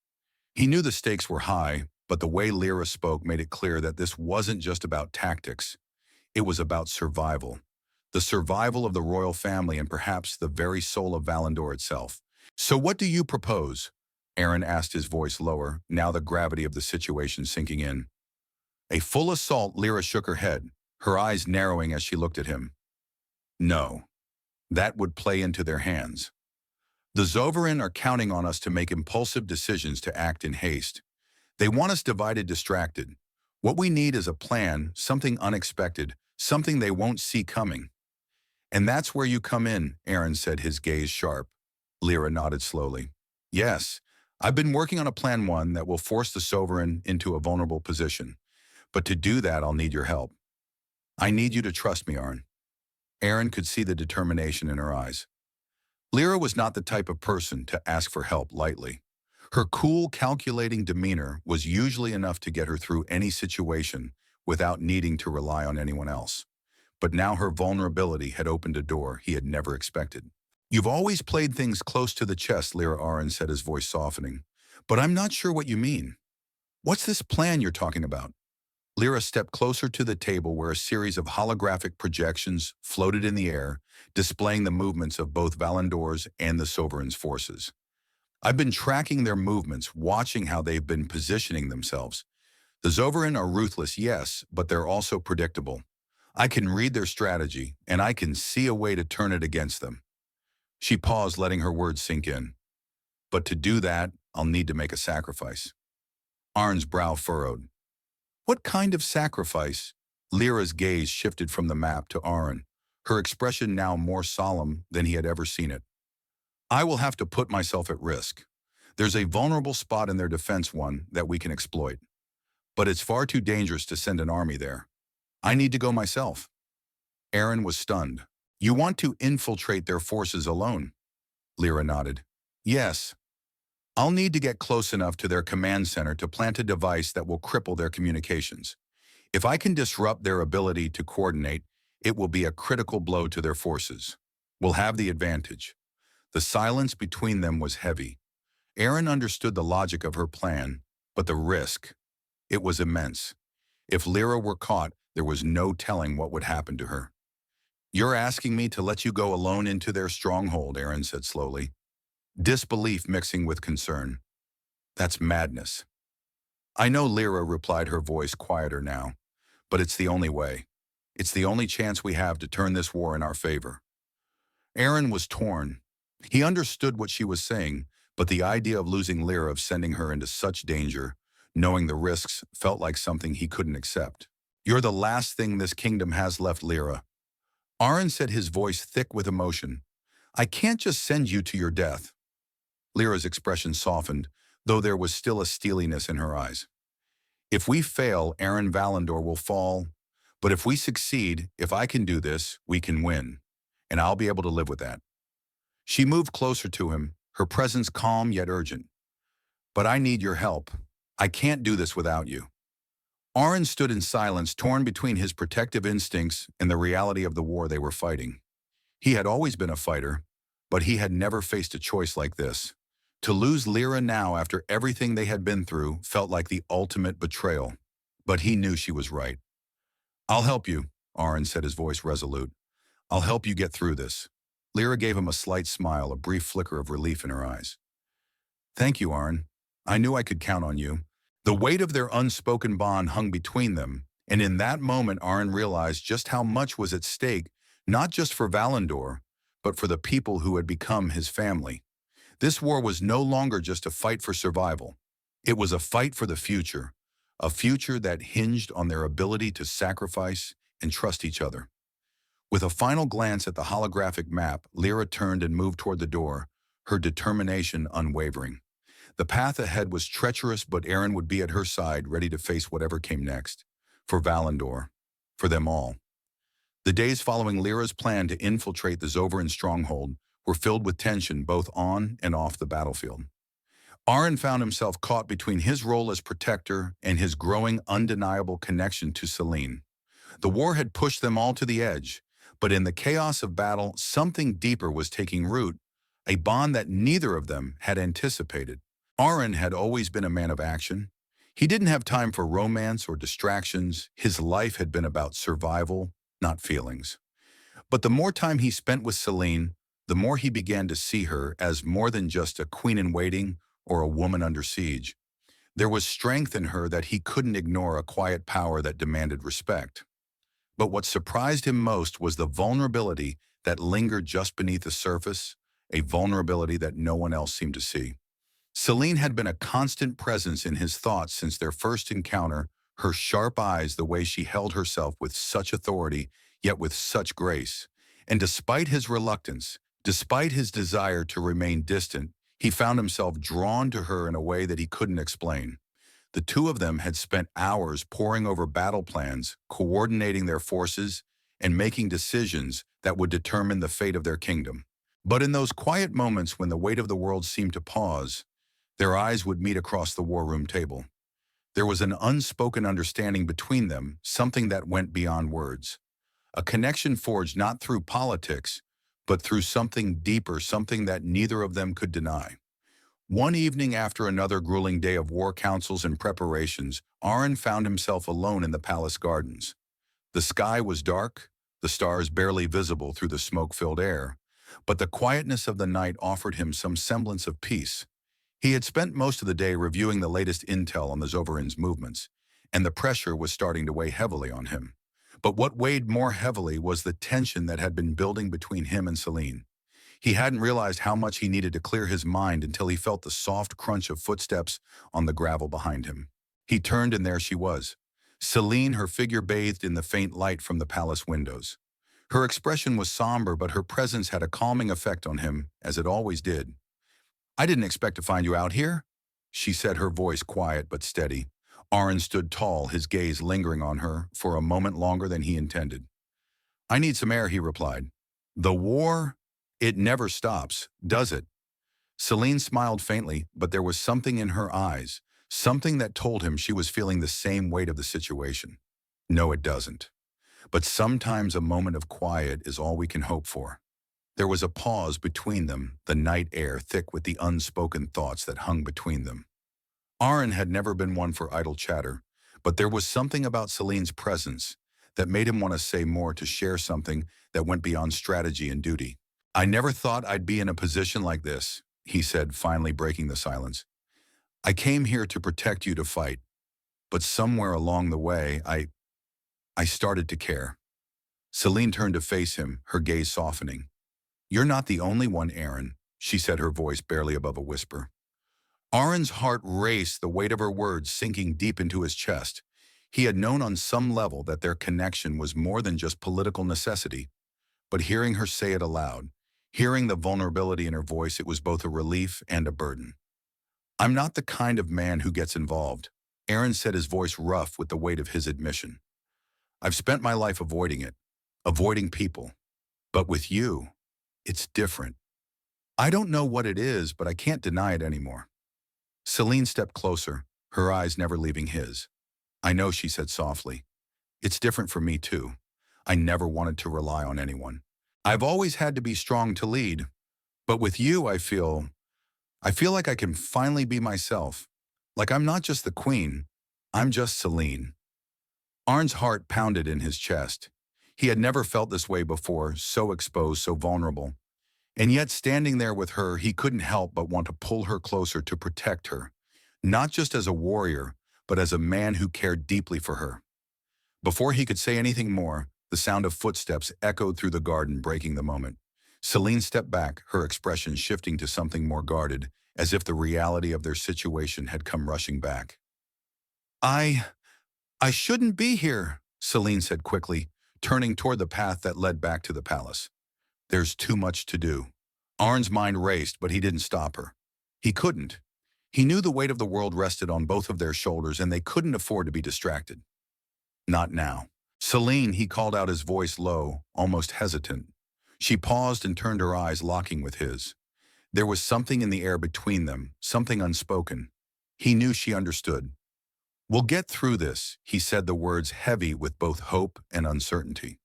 He knew the stakes were high, but the way Lira spoke made it clear that this wasn't just about tactics. It was about survival. The survival of the royal family and perhaps the very soul of Valandor itself. "So what do you propose?" Arin asked, his voice lower, now the gravity of the situation sinking in. "A full assault?" Lira shook her head, her eyes narrowing as she looked at him. "No. That would play into their hands. The Zovarin are counting on us to make impulsive decisions, to act in haste. They want us divided, distracted. What we need is a plan, something unexpected, something they won't see coming." "And that's where you come in," Arin said, his gaze sharp. Lira nodded slowly. "Yes, I've been working on a plan, one that will force the Sovereign into a vulnerable position. But to do that, I'll need your help. I need you to trust me, Arin." Arin could see the determination in her eyes. Lira was not the type of person to ask for help lightly. Her cool, calculating demeanor was usually enough to get her through any situation without needing to rely on anyone else. But now her vulnerability had opened a door he had never expected. "You've always played things close to the chest," Arin said, his voice softening. "But I'm not sure what you mean. What's this plan you're talking about?" Lira stepped closer to the table where a series of holographic projections floated in the air, displaying the movements of both Valandor's and the Sovereign's forces. "I've been tracking their movements, watching how they've been positioning themselves. The Zovarin are ruthless, yes, but they're also predictable. I can read their strategy, and I can see a way to turn it against them." She paused, letting her words sink in. "But to do that, I'll need to make a sacrifice." Arin's brow furrowed. "What kind of sacrifice?" Lira's gaze shifted from the map to Arin, her expression now more solemn than he had ever seen it. "I will have to put myself at risk. There's a vulnerable spot in their defense, one that we can exploit. But it's far too dangerous to send an army there. I need to go myself." Arin was stunned. "You want to infiltrate their forces alone?" Lira nodded. "Yes. I'll need to get close enough to their command center to plant a device that will cripple their communications. If I can disrupt their ability to coordinate, it will be a critical blow to their forces. We'll have the advantage. The silence between them was heavy. Aaron understood the logic of her plan, but the risk, it was immense. If Lira were caught, there was no telling what would happen to her. "You're asking me to let you go alone into their stronghold," Aaron said slowly, disbelief mixing with concern. "That's madness." "I know," Lira replied, her voice quieter now, "but it's the only way. It's the only chance we have to turn this war in our favor." Aaron was torn. He understood what she was saying, but the idea of losing Lira, of sending her into such danger, knowing the risks, felt like something he couldn't accept. "You're the last thing this kingdom has left, Lira." Aaron said, his voice thick with emotion. "I can't just send you to your death." Lyra's expression softened, though there was still a steeliness in her eyes. "If we fail, Aaron Valandor will fall. But if we succeed, if I can do this, we can win. And I'll be able to live with that." She moved closer to him, her presence calm yet urgent. "But I need your help. I can't do this without you." Aaron stood in silence, torn between his protective instincts and the reality of the war they were fighting. He had always been a fighter, but he had never faced a choice like this. To lose Lira now after everything they had been through felt like the ultimate betrayal. But he knew she was right. "I'll help you," Aaron said, his voice resolute. "I'll help you get through this." Lira gave him a slight smile, a brief flicker of relief in her eyes. "Thank you, Aaron. I knew I could count on you." The weight of their unspoken bond hung between them, and in that moment Aaron realized just how much was at stake, not just for Valandor, but for the people who had become his family. This war was no longer just a fight for survival. It was a fight for the future, a future that hinged on their ability to sacrifice and trust each other. With a final glance at the holographic map, Lira turned and moved toward the door, her determination unwavering. The path ahead was treacherous, but Aaron would be at her side, ready to face whatever came next. For Valandor. For them all. The days following Lyra's plan to infiltrate the Zoveran stronghold were filled with tension both on and off the battlefield. Aaron found himself caught between his role as protector and his growing undeniable connection to Selene. The war had pushed them all to the edge, but in the chaos of battle, something deeper was taking root, a bond that neither of them had anticipated. Aaron had always been a man of action. He didn't have time for romance or distractions. His life had been about survival, not feelings. But the more time he spent with Selene, the more he began to see her as more than just a queen-in-waiting or a woman under siege. There was strength in her that he couldn't ignore, a quiet power that demanded respect. But what surprised him most was the vulnerability that lingered just beneath the surface, a vulnerability that no one else seemed to see. Selene had been a constant presence in his thoughts since their first encounter, her sharp eyes, the way she held herself with such authority, yet with such grace. And despite his reluctance, despite his desire to remain distant, he found himself drawn to her in a way that he couldn't explain. The two of them had spent hours poring over battle plans, coordinating their forces, and making decisions that would determine the fate of their kingdom. But in those quiet moments when the weight of the world seemed to pause, their eyes would meet across the war room table. There was an unspoken understanding between them, something that went beyond words. A connection forged not through politics, but through something deeper, something that neither of them could deny. One evening, after another grueling day of war councils and preparations, Aaron found himself alone in the palace gardens. The sky was dark, the stars barely visible through the smoke-filled air, but the quietness of the night offered him some semblance of peace. He had spent most of the day reviewing the latest intel on the Zoveran's movements, and the pressure was starting to weigh heavily on him. But what weighed more heavily was the tension that had been building between him and Selene. He hadn't realized how much he needed to clear his mind until he felt the soft crunch of footsteps on the gravel behind him. He turned, and there she was. Selene, her figure bathed in the faint light from the palace windows. Her expression was somber, but her presence had a calming effect on him, as it always did. "I didn't expect to find you out here," she said, her voice quiet but steady. Aaron stood tall, his gaze lingering on her for a moment longer than he intended. "I need some air," he replied. "The war, it never stops, does it?" Celine smiled faintly, but there was something in her eyes, something that told him she was feeling the same weight of the situation. No, it doesn't. But sometimes a moment of quiet is all we can hope for. There was a pause between them, the night air thick with the unspoken thoughts that hung between them. Aaron had never been one for idle chatter, but there was something about Celine's presence that made him want to say more, to share something that went beyond strategy and duty. "I never thought I'd be in a position like this," he said, finally breaking the silence. "I came here to protect you, to fight, but somewhere along the way, I started to care." Celine turned to face him, her gaze softening. "You're not the only one, Aaron," she said, her voice barely above a whisper. Aaron's heart raced, the weight of her words sinking deep into his chest. He had known on some level that their connection was more than just political necessity, but hearing her say it aloud, hearing the vulnerability in her voice, it was both a relief and a burden. "I'm not the kind of man who gets involved," Aaron said, his voice rough with the weight of his admission. "I've spent my life avoiding it, avoiding people. But with you, it's different. I don't know what it is, but I can't deny it anymore." Celine stepped closer, her eyes never leaving his. "I know," she said softly. "It's different for me too. I never wanted to rely on anyone. I've always had to be strong to lead. But with you, I feel like I can finally be myself. Like I'm not just the queen, I'm just Celine." Arn's heart pounded in his chest. He had never felt this way before, so exposed, so vulnerable. And yet, standing there with her, he couldn't help but want to pull her closer, to protect her. Not just as a warrior, but as a man who cared deeply for her. Before he could say anything more, the sound of footsteps echoed through the garden, breaking the moment. Celine stepped back, her expression shifting to something more guarded, as if the reality of their situation had come rushing back. I shouldn't be here," Celine said quickly, turning toward the path that led back to the palace. "There's too much to do." Arn's mind raced, but he didn't stop her. He couldn't. He knew the weight of the world rested on both of their shoulders, and they couldn't afford to be distracted. "Not now." "Celine," he called out, his voice low, almost hesitant. She paused and turned, her eyes locking with his. There was something in the air between them, something unspoken. He knew she understood. "We'll get through this," he said, the words heavy with both hope and uncertainty.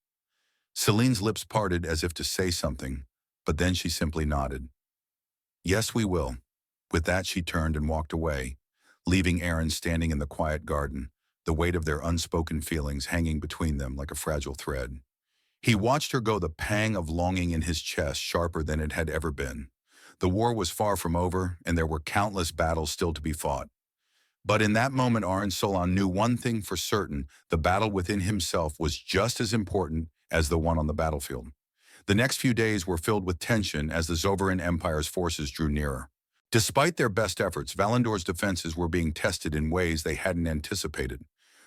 Celine's lips parted as if to say something, but then she simply nodded. "Yes, we will." With that, she turned and walked away, leaving Aaron standing in the quiet garden, the weight of their unspoken feelings hanging between them like a fragile thread. He watched her go, the pang of longing in his chest sharper than it had ever been. The war was far from over, and there were countless battles still to be fought. But in that moment, Aaron Solon knew one thing for certain: the battle within himself was just as important as the one on the battlefield. The next few days were filled with tension as the Zoveran Empire's forces drew nearer. Despite their best efforts, Valandor's defenses were being tested in ways they hadn't anticipated.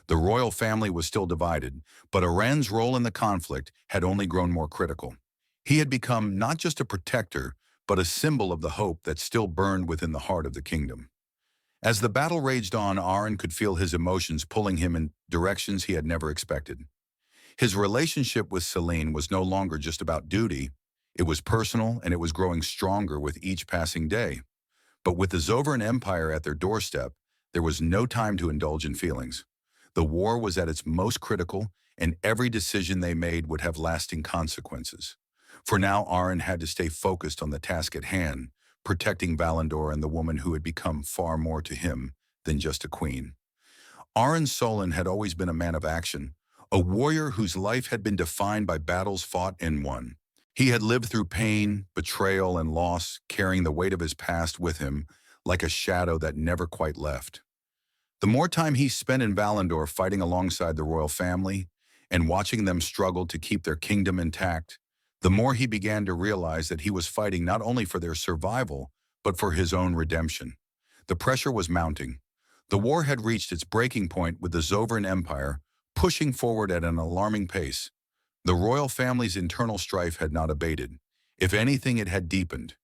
The royal family was still divided, but Aren's role in the conflict had only grown more critical. He had become not just a protector, but a symbol of the hope that still burned within the heart of the kingdom. As the battle raged on, Aaron could feel his emotions pulling him in directions he had never expected. His relationship with Celine was no longer just about duty. It was personal, and it was growing stronger with each passing day. But with the Zoveran Empire at their doorstep, there was no time to indulge in feelings. The war was at its most critical, and every decision they made would have lasting consequences. For now, Aaron had to stay focused on the task at hand, protecting Valandor and the woman who had become far more to him than just a queen. Aaron Solon had always been a man of action, a warrior whose life had been defined by battles fought and won. He had lived through pain, betrayal, and loss, carrying the weight of his past with him like a shadow that never quite left. The more time he spent in Valandor fighting alongside the royal family and watching them struggle to keep their kingdom intact, the more he began to realize that he was fighting not only for their survival, but for his own redemption. The pressure was mounting. The war had reached its breaking point, with the Zoveran Empire pushing forward at an alarming pace. The royal family's internal strife had not abated. If anything, it had deepened.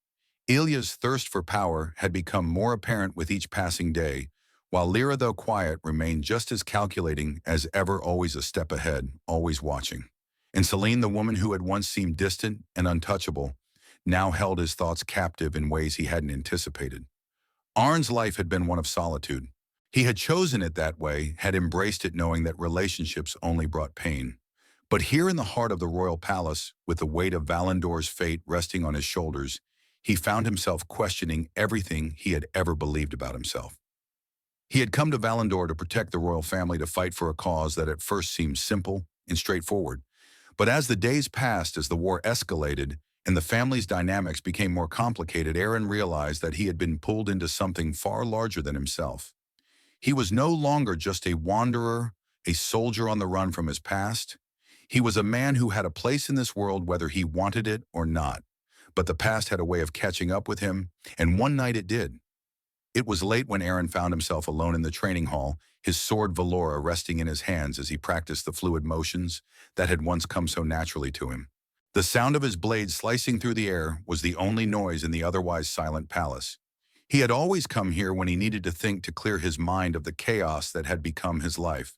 Ilya's thirst for power had become more apparent with each passing day, while Lira, though quiet, remained just as calculating as ever, always a step ahead, always watching. And Celine, the woman who had once seemed distant and untouchable, now held his thoughts captive in ways he hadn't anticipated. Arn's life had been one of solitude. He had chosen it that way, had embraced it knowing that relationships only brought pain. But here in the heart of the royal palace, with the weight of Valandor's fate resting on his shoulders, he found himself questioning everything he had ever believed about himself. He had come to Valandor to protect the royal family, to fight for a cause that at first seemed simple and straightforward. But as the days passed, as the war escalated, and the family's dynamics became more complicated, Aaron realized that he had been pulled into something far larger than himself. He was no longer just a wanderer, a soldier on the run from his past. He was a man who had a place in this world whether he wanted it or not. But the past had a way of catching up with him, and one night it did. It was late when Aaron found himself alone in the training hall, his sword Valora resting in his hands as he practiced the fluid motions that had once come so naturally to him. The sound of his blade slicing through the air was the only noise in the otherwise silent palace. He had always come here when he needed to think, to clear his mind of the chaos that had become his life.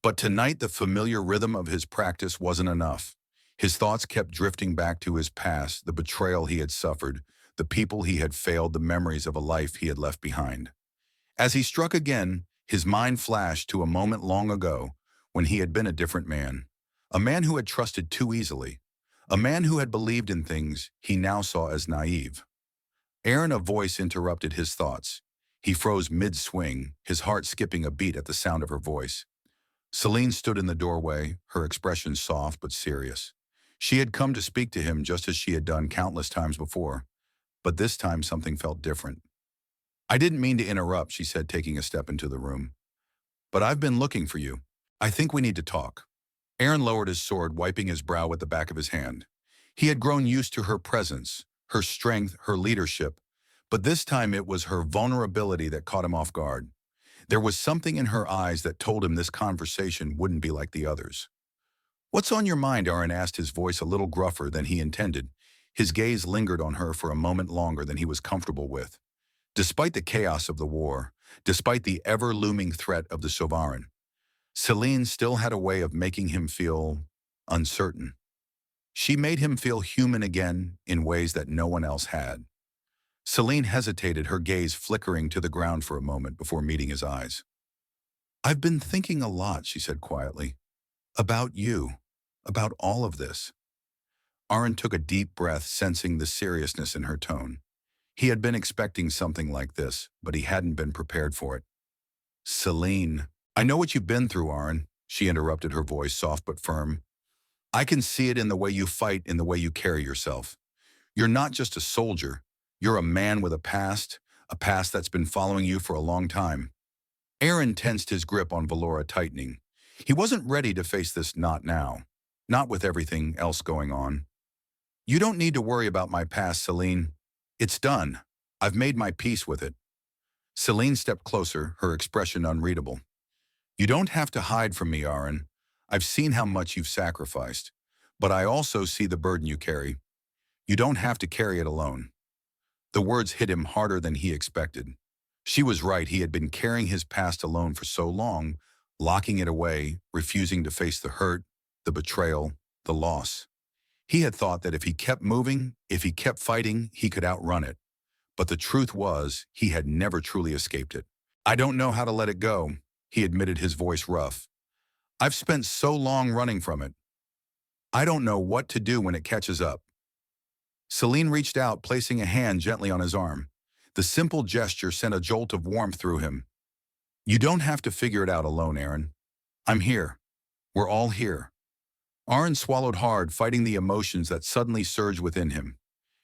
But tonight the familiar rhythm of his practice wasn't enough. His thoughts kept drifting back to his past, the betrayal he had suffered, the people he had failed, the memories of a life he had left behind. As he struck again, his mind flashed to a moment long ago when he had been a different man. A man who had trusted too easily. A man who had believed in things he now saw as naive. Aaron, a voice interrupted his thoughts. He froze mid-swing, his heart skipping a beat at the sound of her voice. Celine stood in the doorway, her expression soft but serious. She had come to speak to him just as she had done countless times before. But this time something felt different. "I didn't mean to interrupt," she said, taking a step into the room. "But I've been looking for you. I think we need to talk." Aaron lowered his sword, wiping his brow with the back of his hand. He had grown used to her presence, her strength, her leadership, but this time it was her vulnerability that caught him off guard. There was something in her eyes that told him this conversation wouldn't be like the others. "What's on your mind?" Aaron asked, his voice a little gruffer than he intended. His gaze lingered on her for a moment longer than he was comfortable with. Despite the chaos of the war, despite the ever-looming threat of the Sovereign, Celine still had a way of making him feel uncertain. She made him feel human again in ways that no one else had. Celine hesitated, her gaze flickering to the ground for a moment before meeting his eyes. "I've been thinking a lot," she said quietly. "About you. About all of this." Aaron took a deep breath, sensing the seriousness in her tone. He had been expecting something like this, but he hadn't been prepared for it. "Celine, I know what you've been through, Aaron," she interrupted, her voice soft but firm. "I can see it in the way you fight, in the way you carry yourself. You're not just a soldier. You're a man with a past that's been following you for a long time." Aaron tensed, his grip on Valora tightening. He wasn't ready to face this, not now. Not with everything else going on. "You don't need to worry about my past, Celine. It's done. I've made my peace with it." Celine stepped closer, her expression unreadable. "You don't have to hide from me, Aaron. I've seen how much you've sacrificed. But I also see the burden you carry. You don't have to carry it alone." The words hit him harder than he expected. She was right. He had been carrying his past alone for so long, locking it away, refusing to face the hurt, the betrayal, the loss. He had thought that if he kept moving, if he kept fighting, he could outrun it. But the truth was, he had never truly escaped it. "I don't know how to let it go," he admitted, his voice rough. "I've spent so long running from it. I don't know what to do when it catches up." Celine reached out, placing a hand gently on his arm. The simple gesture sent a jolt of warmth through him. "You don't have to figure it out alone, Aaron. I'm here. We're all here." Aaron swallowed hard, fighting the emotions that suddenly surged within him.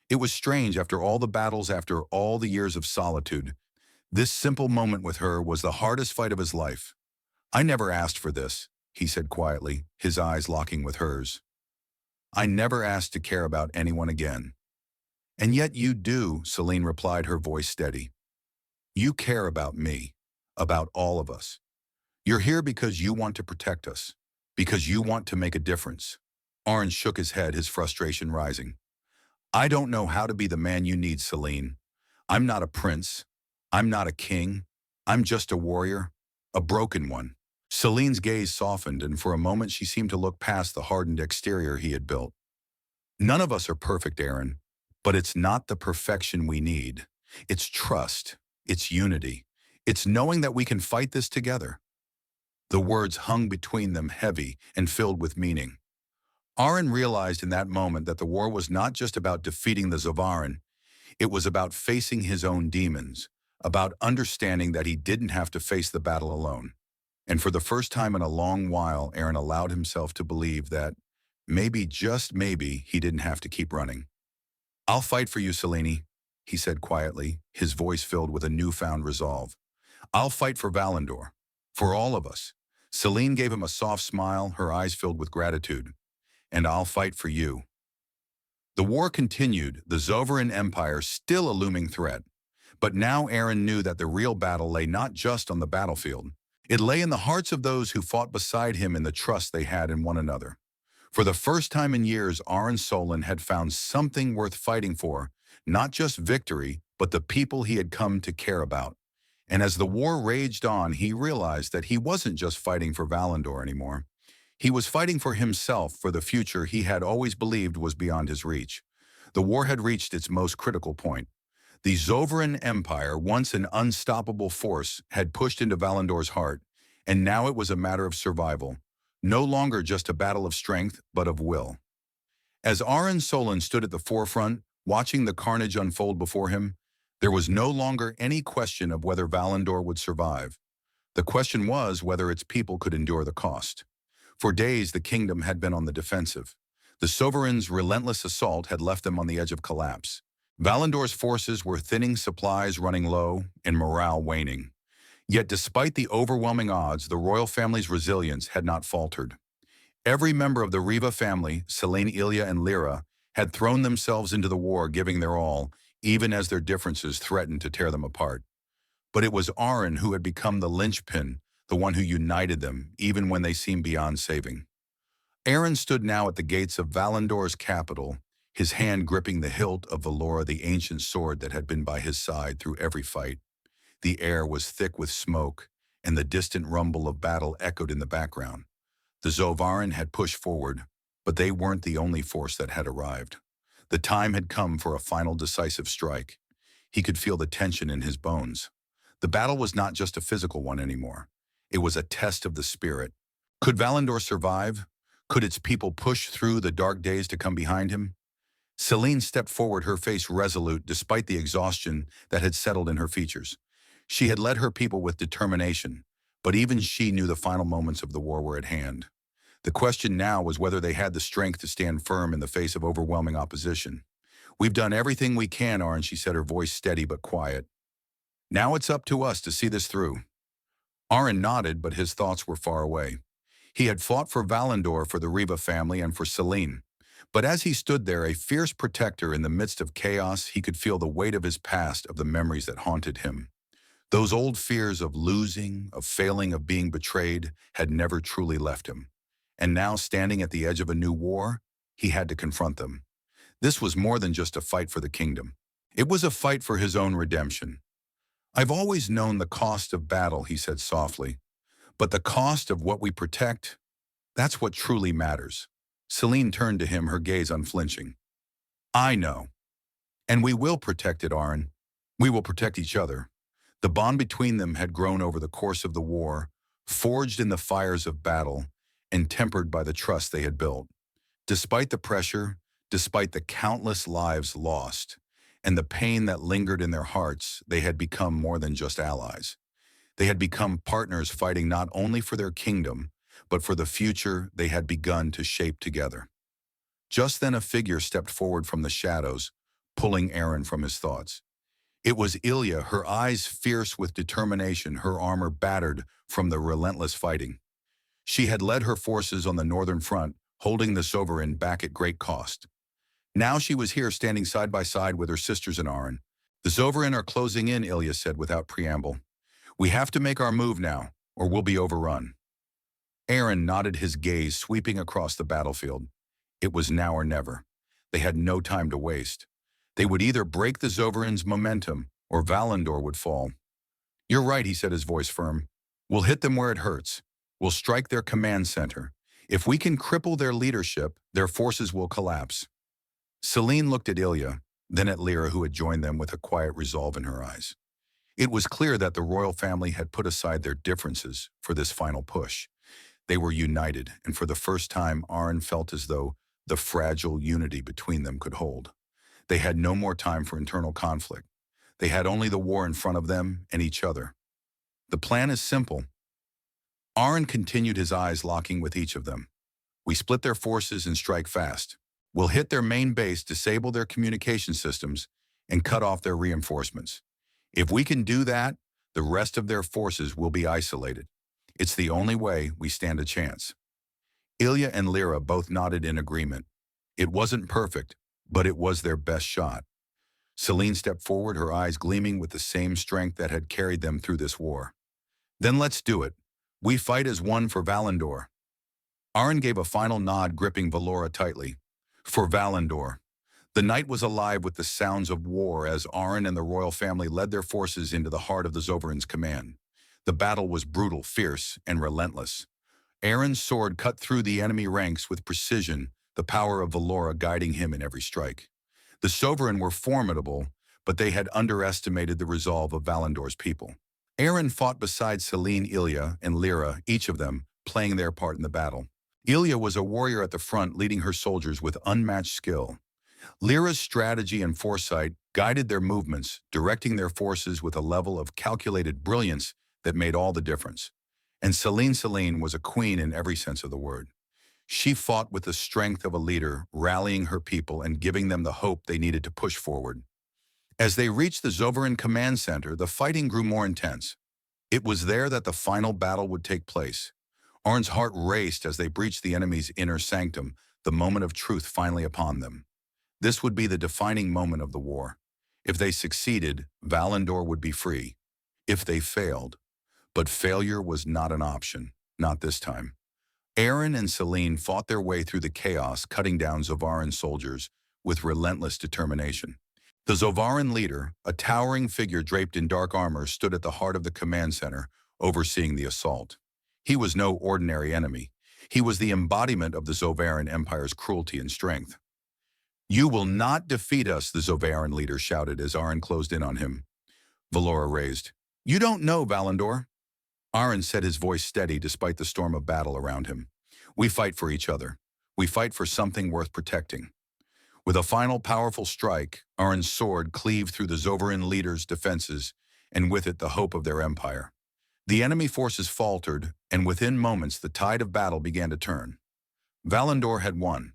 It was strange, after all the battles, after all the years of solitude. This simple moment with her was the hardest fight of his life. "I never asked for this," he said quietly, his eyes locking with hers. "I never asked to care about anyone again." "And yet you do," Celine replied, her voice steady. "You care about me, about all of us. You're here because you want to protect us, because you want to make a difference." Aaron shook his head, his frustration rising. "I don't know how to be the man you need, Celine. I'm not a prince. I'm not a king. I'm just a warrior, a broken one." Celine's gaze softened, and for a moment she seemed to look past the hardened exterior he had built. "None of us are perfect, Aaron. But it's not the perfection we need. It's trust. It's unity. It's knowing that we can fight this together. The words hung between them heavy and filled with meaning. Aron realized in that moment that the war was not just about defeating the Zovaran, it was about facing his own demons, about understanding that he didn't have to face the battle alone. And for the first time in a long while, Aron allowed himself to believe that maybe, just maybe, he didn't have to keep running. "I'll fight for you, Selene," he said quietly, his voice filled with a newfound resolve. "I'll fight for Valandor. For all of us." Selene gave him a soft smile, her eyes filled with gratitude. "And I'll fight for you." The war continued, the Zovaran Empire still a looming threat. But now Aron knew that the real battle lay not just on the battlefield. It lay in the hearts of those who fought beside him and the trust they had in one another. For the first time in years, Aron Solon had found something worth fighting for, not just victory, but the people he had come to care about. And as the war raged on, he realized that he wasn't just fighting for Valandor anymore. He was fighting for himself, for the future he had always believed was beyond his reach. The war had reached its most critical point. The Zovaran Empire, once an unstoppable force, had pushed into Valandor's heart, and now it was a matter of survival. No longer just a battle of strength, but of will. As Aron Solon stood at the forefront, watching the carnage unfold before him, there was no longer any question of whether Valandor would survive. The question was whether its people could endure the cost. For days, the kingdom had been on the defensive. The Zovaran's relentless assault had left them on the edge of collapse. Valandor's forces were thinning, supplies running low, and morale waning. Yet despite the overwhelming odds, the royal family's resilience had not faltered. Every member of the Riva family, Selene, Ilya, and Lira, had thrown themselves into the war, giving their all, even as their differences threatened to tear them apart. But it was Aron who had become the linchpin, the one who united them, even when they seemed beyond saving. Aron stood now at the gates of Valandor's capital, his hand gripping the hilt of Valora, the ancient sword that had been by his side through every fight. The air was thick with smoke, and the distant rumble of battle echoed in the background. The Zovaran had pushed forward, but they weren't the only force that had arrived. The time had come for a final decisive strike. He could feel the tension in his bones. The battle was not just a physical one anymore. It was a test of the spirit. Could Valandor survive? Could its people push through the dark days to come behind him? Selene stepped forward, her face resolute despite the exhaustion that had settled in her features. She had led her people with determination, but even she knew the final moments of the war were at hand. The question now was whether they had the strength to stand firm in the face of overwhelming opposition. "We've done everything we can, Aron," she said, her voice steady but quiet. "Now it's up to us to see this through." Aron nodded, but his thoughts were far away. He had fought for Valandor, for the Riva family, and for Selene. But as he stood there, a fierce protector in the midst of chaos, he could feel the weight of his past, of the memories that haunted him. Those old fears of losing, of failing, of being betrayed, had never truly left him. And now, standing at the edge of a new war, he had to confront them. This was more than just a fight for the kingdom. It was a fight for his own redemption. "I've always known the cost of battle," he said softly. "But the cost of what we protect, that's what truly matters." Selene turned to him, her gaze unflinching. "I know. And we will protect it, Aron. We will protect each other." The bond between them had grown over the course of the war, forged in the fires of battle, and tempered by the trust they had built. Despite the pressure, despite the countless lives lost, and the pain that lingered in their hearts, they had become more than just allies. They had become partners fighting not only for their kingdom, but for the future they had begun to shape together. Just then a figure stepped forward from the shadows, pulling Aron from his thoughts. It was Ilya, her eyes fierce with determination, her armor battered from the relentless fighting. She had led her forces on the northern front, holding the Zovaran back at great cost. Now she was here standing side by side with her sisters and Aron. "The Zovaran are closing in," Ilya said without preamble. "We have to make our move now, or we'll be overrun." Aron nodded, his gaze sweeping across the battlefield. It was now or never. They had no time to waste. They would either break the Zovaran's momentum, or Valandor would fall. "You're right," he said, his voice firm. "We'll hit them where it hurts. We'll strike their command center. If we can cripple their leadership, their forces will collapse." Selene looked at Ilya. then at Lira, who had joined them with a quiet resolve in her eyes. It was clear that the royal family had put aside their differences for this final push. They were united, and for the first time, Arryn felt as though the fragile unity between them could hold. They had no more time for internal conflict. They had only the war in front of them and each other. The plan is simple. Arryn continued, his eyes locking with each of them. We split their forces and strike fast. We'll hit their main base, disable their communication systems, and cut off their reinforcements. If we can do that, the rest of their forces will be isolated. It's the only way we stand a chance. Ilya and Lira both nodded in agreement. It wasn't perfect, but it was their best shot. Selene stepped forward, her eyes gleaming with the same strength that had carried them through this war. Then let's do it. We fight as one for Valandor. Arryn gave a final nod, gripping Valora tightly. For Valandor. The night was alive with the sounds of war as Arryn and the royal family led their forces into the heart of the Zovarin's command. The battle was brutal, fierce, and relentless. Arryn's sword cut through the enemy ranks with precision, the power of Valora guiding him in every strike. The Zovarin were formidable, but they had underestimated the resolve of Valandor's people. Arryn fought beside Selene, Ilya, and Lira, each of them playing their part in the battle. Ilya was a warrior at the front, leading her soldiers with unmatched skill. Lyra's strategy and foresight guided their movements, directing their forces with a level of calculated brilliance that made all the difference. And Selene was a queen in every sense of the word. She fought with the strength of a leader, rallying her people and giving them the hope they needed to push forward. As they reached the Zovarin command center, the fighting grew more intense. It was there that the final battle would take place. Arryn's heart raced as they breached the enemy's inner sanctum, the moment of truth finally upon them. This would be the defining moment of the war. If they succeeded, Valandor would be free. If they failed. But failure was not an option, not this time. Arryn and Selene fought their way through the chaos, cutting down Zovarin soldiers with relentless determination. The Zovarin leader, a towering figure draped in dark armor, stood at the heart of the command center, overseeing the assault. He was no ordinary enemy. He was the embodiment of the Zovarin Empire's cruelty and strength. "You will not defeat us," the Zovarin leader shouted as Arryn closed in on him. Valora raised. "You don't know, Valandor." Arryn said, his voice steady despite the storm of battle around him. "We fight for each other. We fight for something worth protecting." With a final powerful strike, Arryn's sword cleaved through the Zovarin leader's defenses, and with it the hope of their empire. The enemy forces faltered, and within moments the tide of battle began to turn. Valandor had won.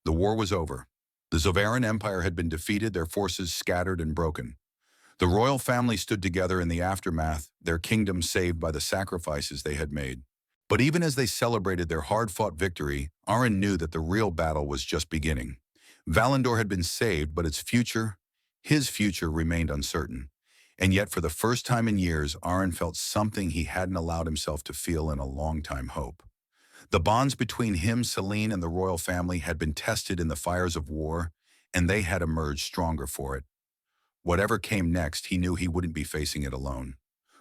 The war was over. The Zovarin Empire had been defeated, their forces scattered and broken. The royal family stood together in the aftermath, their kingdom saved by the sacrifices they had made. But even as they celebrated their hard-fought victory, Arryn knew that the real battle was just beginning. Valandor had been saved, but his future remained uncertain. And yet, for the first time in years, Arryn felt something he hadn't allowed himself to feel in a long time: hope. The bonds between him, Selene, and the royal family had been tested in the fires of war, and they had emerged stronger for it. Whatever came next, he knew he wouldn't be facing it alone.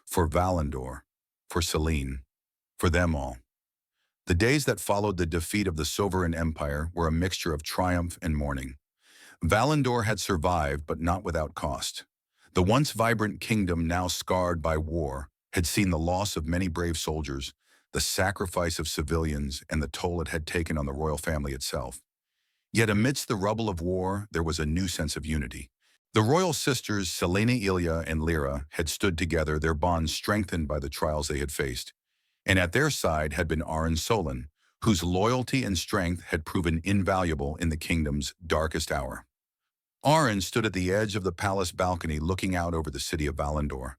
For Valandor, for Selene, for them all. The days that followed the defeat of the Zovarin Empire were a mixture of triumph and mourning. Valandor had survived, but not without cost. The once vibrant kingdom, now scarred by war, had seen the loss of many brave soldiers, the sacrifice of civilians, and the toll it had taken on the royal family itself. Yet amidst the rubble of war, there was a new sense of unity. The royal sisters, Selene, Ilya, and Lira, had stood together, their bonds strengthened by the trials they had faced. And at their side had been Arryn Solon, whose loyalty and strength had proven invaluable in the kingdom's darkest hour. Arryn stood at the edge of the palace balcony, looking out over the city of Valandor.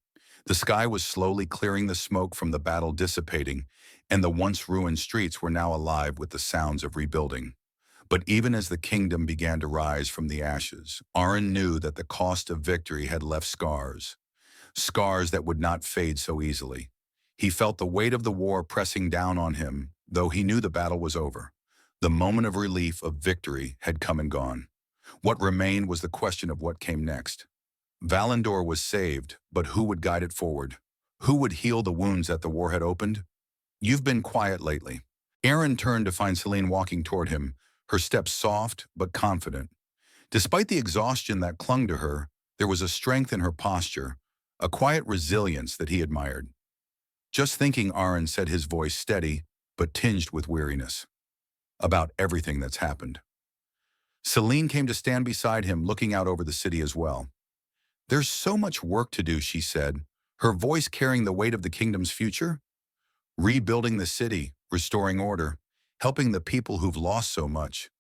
The sky was slowly clearing, the smoke from the battle dissipating, and the once ruined streets were now alive with the sounds of rebuilding. But even as the kingdom began to rise from the ashes, Arryn knew that the cost of victory had left scars that would not fade so easily. He felt the weight of the war pressing down on him, though he knew the battle was over. The moment of relief, of victory, had come and gone. What remained was the question of what came next. Valandor was saved, but who would guide it forward? Who would heal the wounds that the war had opened? "You've been quiet lately." Arryn turned to find Selene walking toward him, her steps soft but confident. Despite the exhaustion that clung to her, there was a strength in her posture, a quiet resilience that he admired. Just thinking, Aaron said, his voice steady, but tinged with weariness, about everything that's happened. Celine came to stand beside him, looking out over the city as well. There's so much work to do, she said, her voice carrying the weight of the kingdom's future. Rebuilding the city, restoring order, helping the people who've lost so much.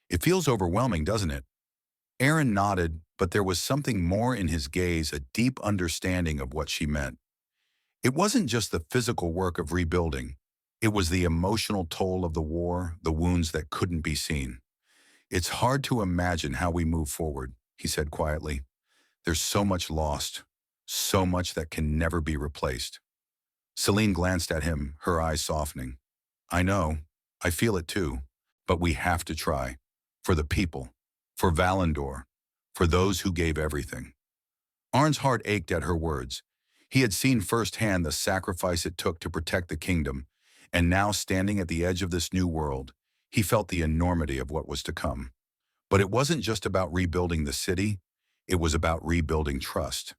It feels overwhelming, doesn't it? Aaron nodded, but there was something more in his gaze, a deep understanding of what she meant. It wasn't just the physical work of rebuilding. It was the emotional toll of the war, the wounds that couldn't be seen. It's hard to imagine how we move forward, he said quietly. There's so much lost, so much that can never be replaced. Celine glanced at him, her eyes softening. I know, I feel it too, but we have to try. For the people, for Valendor, for those who gave everything. Arn's heart ached at her words. He had seen firsthand the sacrifice it took to protect the kingdom, and now standing at the edge of this new world, he felt the enormity of what was to come. But it wasn't just about rebuilding the city, it was about rebuilding trust.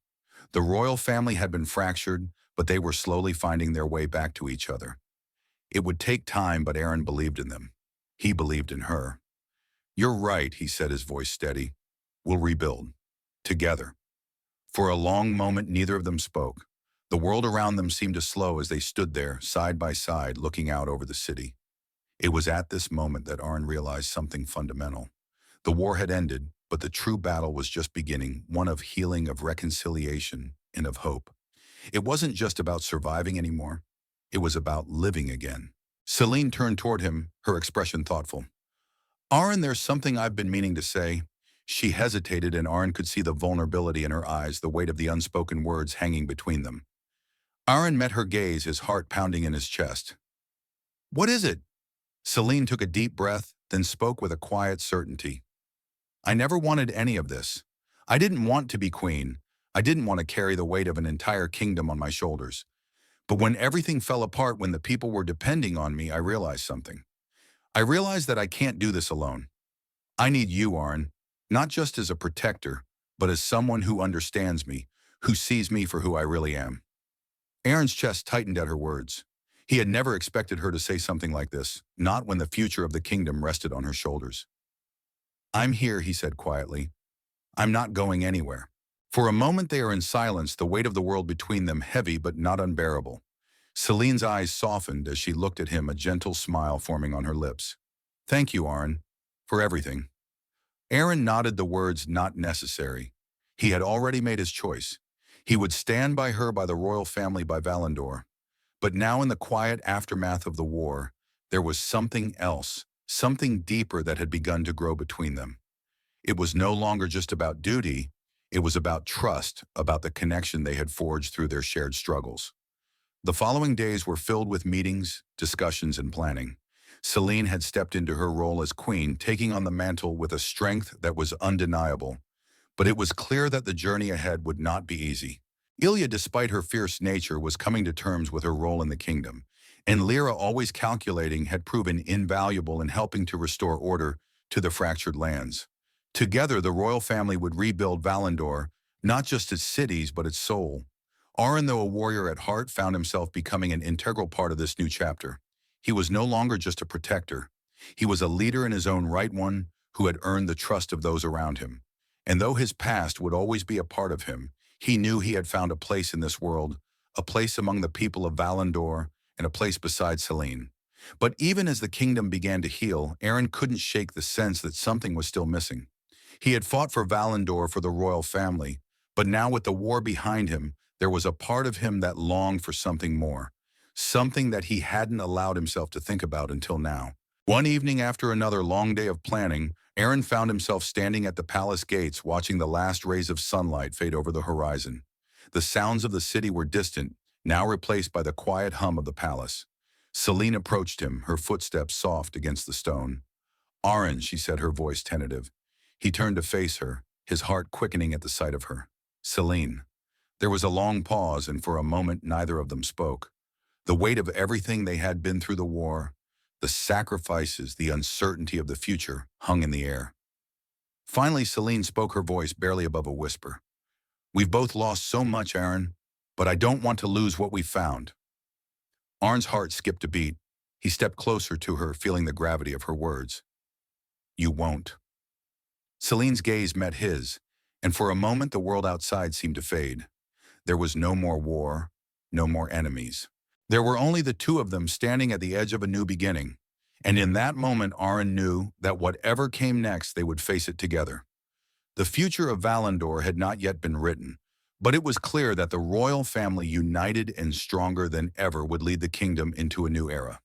The royal family had been fractured, but they were slowly finding their way back to each other. It would take time, but Aaron believed in them. He believed in her. You're right, he said, his voice steady. We'll rebuild. Together. For a long moment, neither of them spoke. The world around them seemed to slow as they stood there, side by side, looking out over the city. It was at this moment that Aaron realized something fundamental. The war had ended, but the true battle was just beginning, one of healing, of reconciliation, and of hope. It wasn't just about surviving anymore. It was about living again. Celine turned toward him, her expression thoughtful. Aaron, there's something I've been meaning to say. She hesitated, and Aaron could see the vulnerability in her eyes, the weight of the unspoken words hanging between them. Aaron met her gaze, his heart pounding in his chest. What is it? Celine took a deep breath, then spoke with a quiet certainty. I never wanted any of this. I didn't want to be queen. I didn't want to carry the weight of an entire kingdom on my shoulders. But when everything fell apart, when the people were depending on me, I realized something. I realized that I can't do this alone. I need you, Aaron, not just as a protector, but as someone who understands me, who sees me for who I really am. Aaron's chest tightened at her words. He had never expected her to say something like this, not when the future of the kingdom rested on her shoulders. I'm here, he said quietly. I'm not going anywhere. For a moment they are in silence, the weight of the world between them heavy but not unbearable. Celine's eyes softened as she looked at him, a gentle smile forming on her lips. Thank you, Aaron, for everything. Aaron nodded, the words not necessary. He had already made his choice. He would stand by her, by the royal family, by Valendor. But now in the quiet aftermath of the war, there was something else, something deeper that had begun to grow between them. It was no longer just about duty, it was about trust, about the connection they had forged through their shared struggles. The following days were filled with meetings, discussions, and planning. Celine had stepped into her role as queen, taking on the mantle with a strength that was undeniable. But it was clear that the journey ahead would not be easy. Ilya, despite her fierce nature, was coming to terms with her role in the kingdom, and Lira, always calculating, had proven invaluable in helping to restore order to the fractured lands. Together, the royal family would rebuild Valendor, not just its cities, but its soul. Aaron, though a warrior at heart, found himself becoming an integral part of this new chapter. He was no longer just a protector. He was a leader in his own right, one who had earned the trust of those around him. And though his past would always be a part of him, he knew he had found a place in this world, a place among the people of Valendor, and a place beside Celine. But even as the kingdom began to heal, Aaron couldn't shake the sense that something was still missing. He had fought for Valendor, for the royal family, but now with the war behind him, there was a part of him that longed for something more, something that he hadn't allowed himself to think about until now. One evening, after another long day of planning, Aaron found himself standing at the palace gates, watching the last rays of sunlight fade over the horizon. The sounds of the city were distant, now replaced by the quiet hum of the palace. Celine approached him, her footsteps soft against the stone. Aaron, she said, her voice tentative. He turned to face her, his heart quickening at the sight of her. Celine. There was a long pause, and for a moment neither of them spoke. The weight of everything they had been through the war, the sacrifices, the uncertainty of the future, hung in the air. Finally, Celine spoke, her voice barely above a whisper. We've both lost so much, Aaron, but I don't want to lose what we found. Arn's heart skipped a beat. He stepped closer to her, feeling the gravity of her words. You won't. Celine's gaze met his, and for a moment the world outside seemed to fade. There was no more war, no more enemies. There were only the two of them standing at the edge of a new beginning. And in that moment, Aaron knew that whatever came next, they would face it together. The future of Valandor had not yet been written, but it was clear that the royal family, united and stronger than ever, would lead the kingdom into a new era.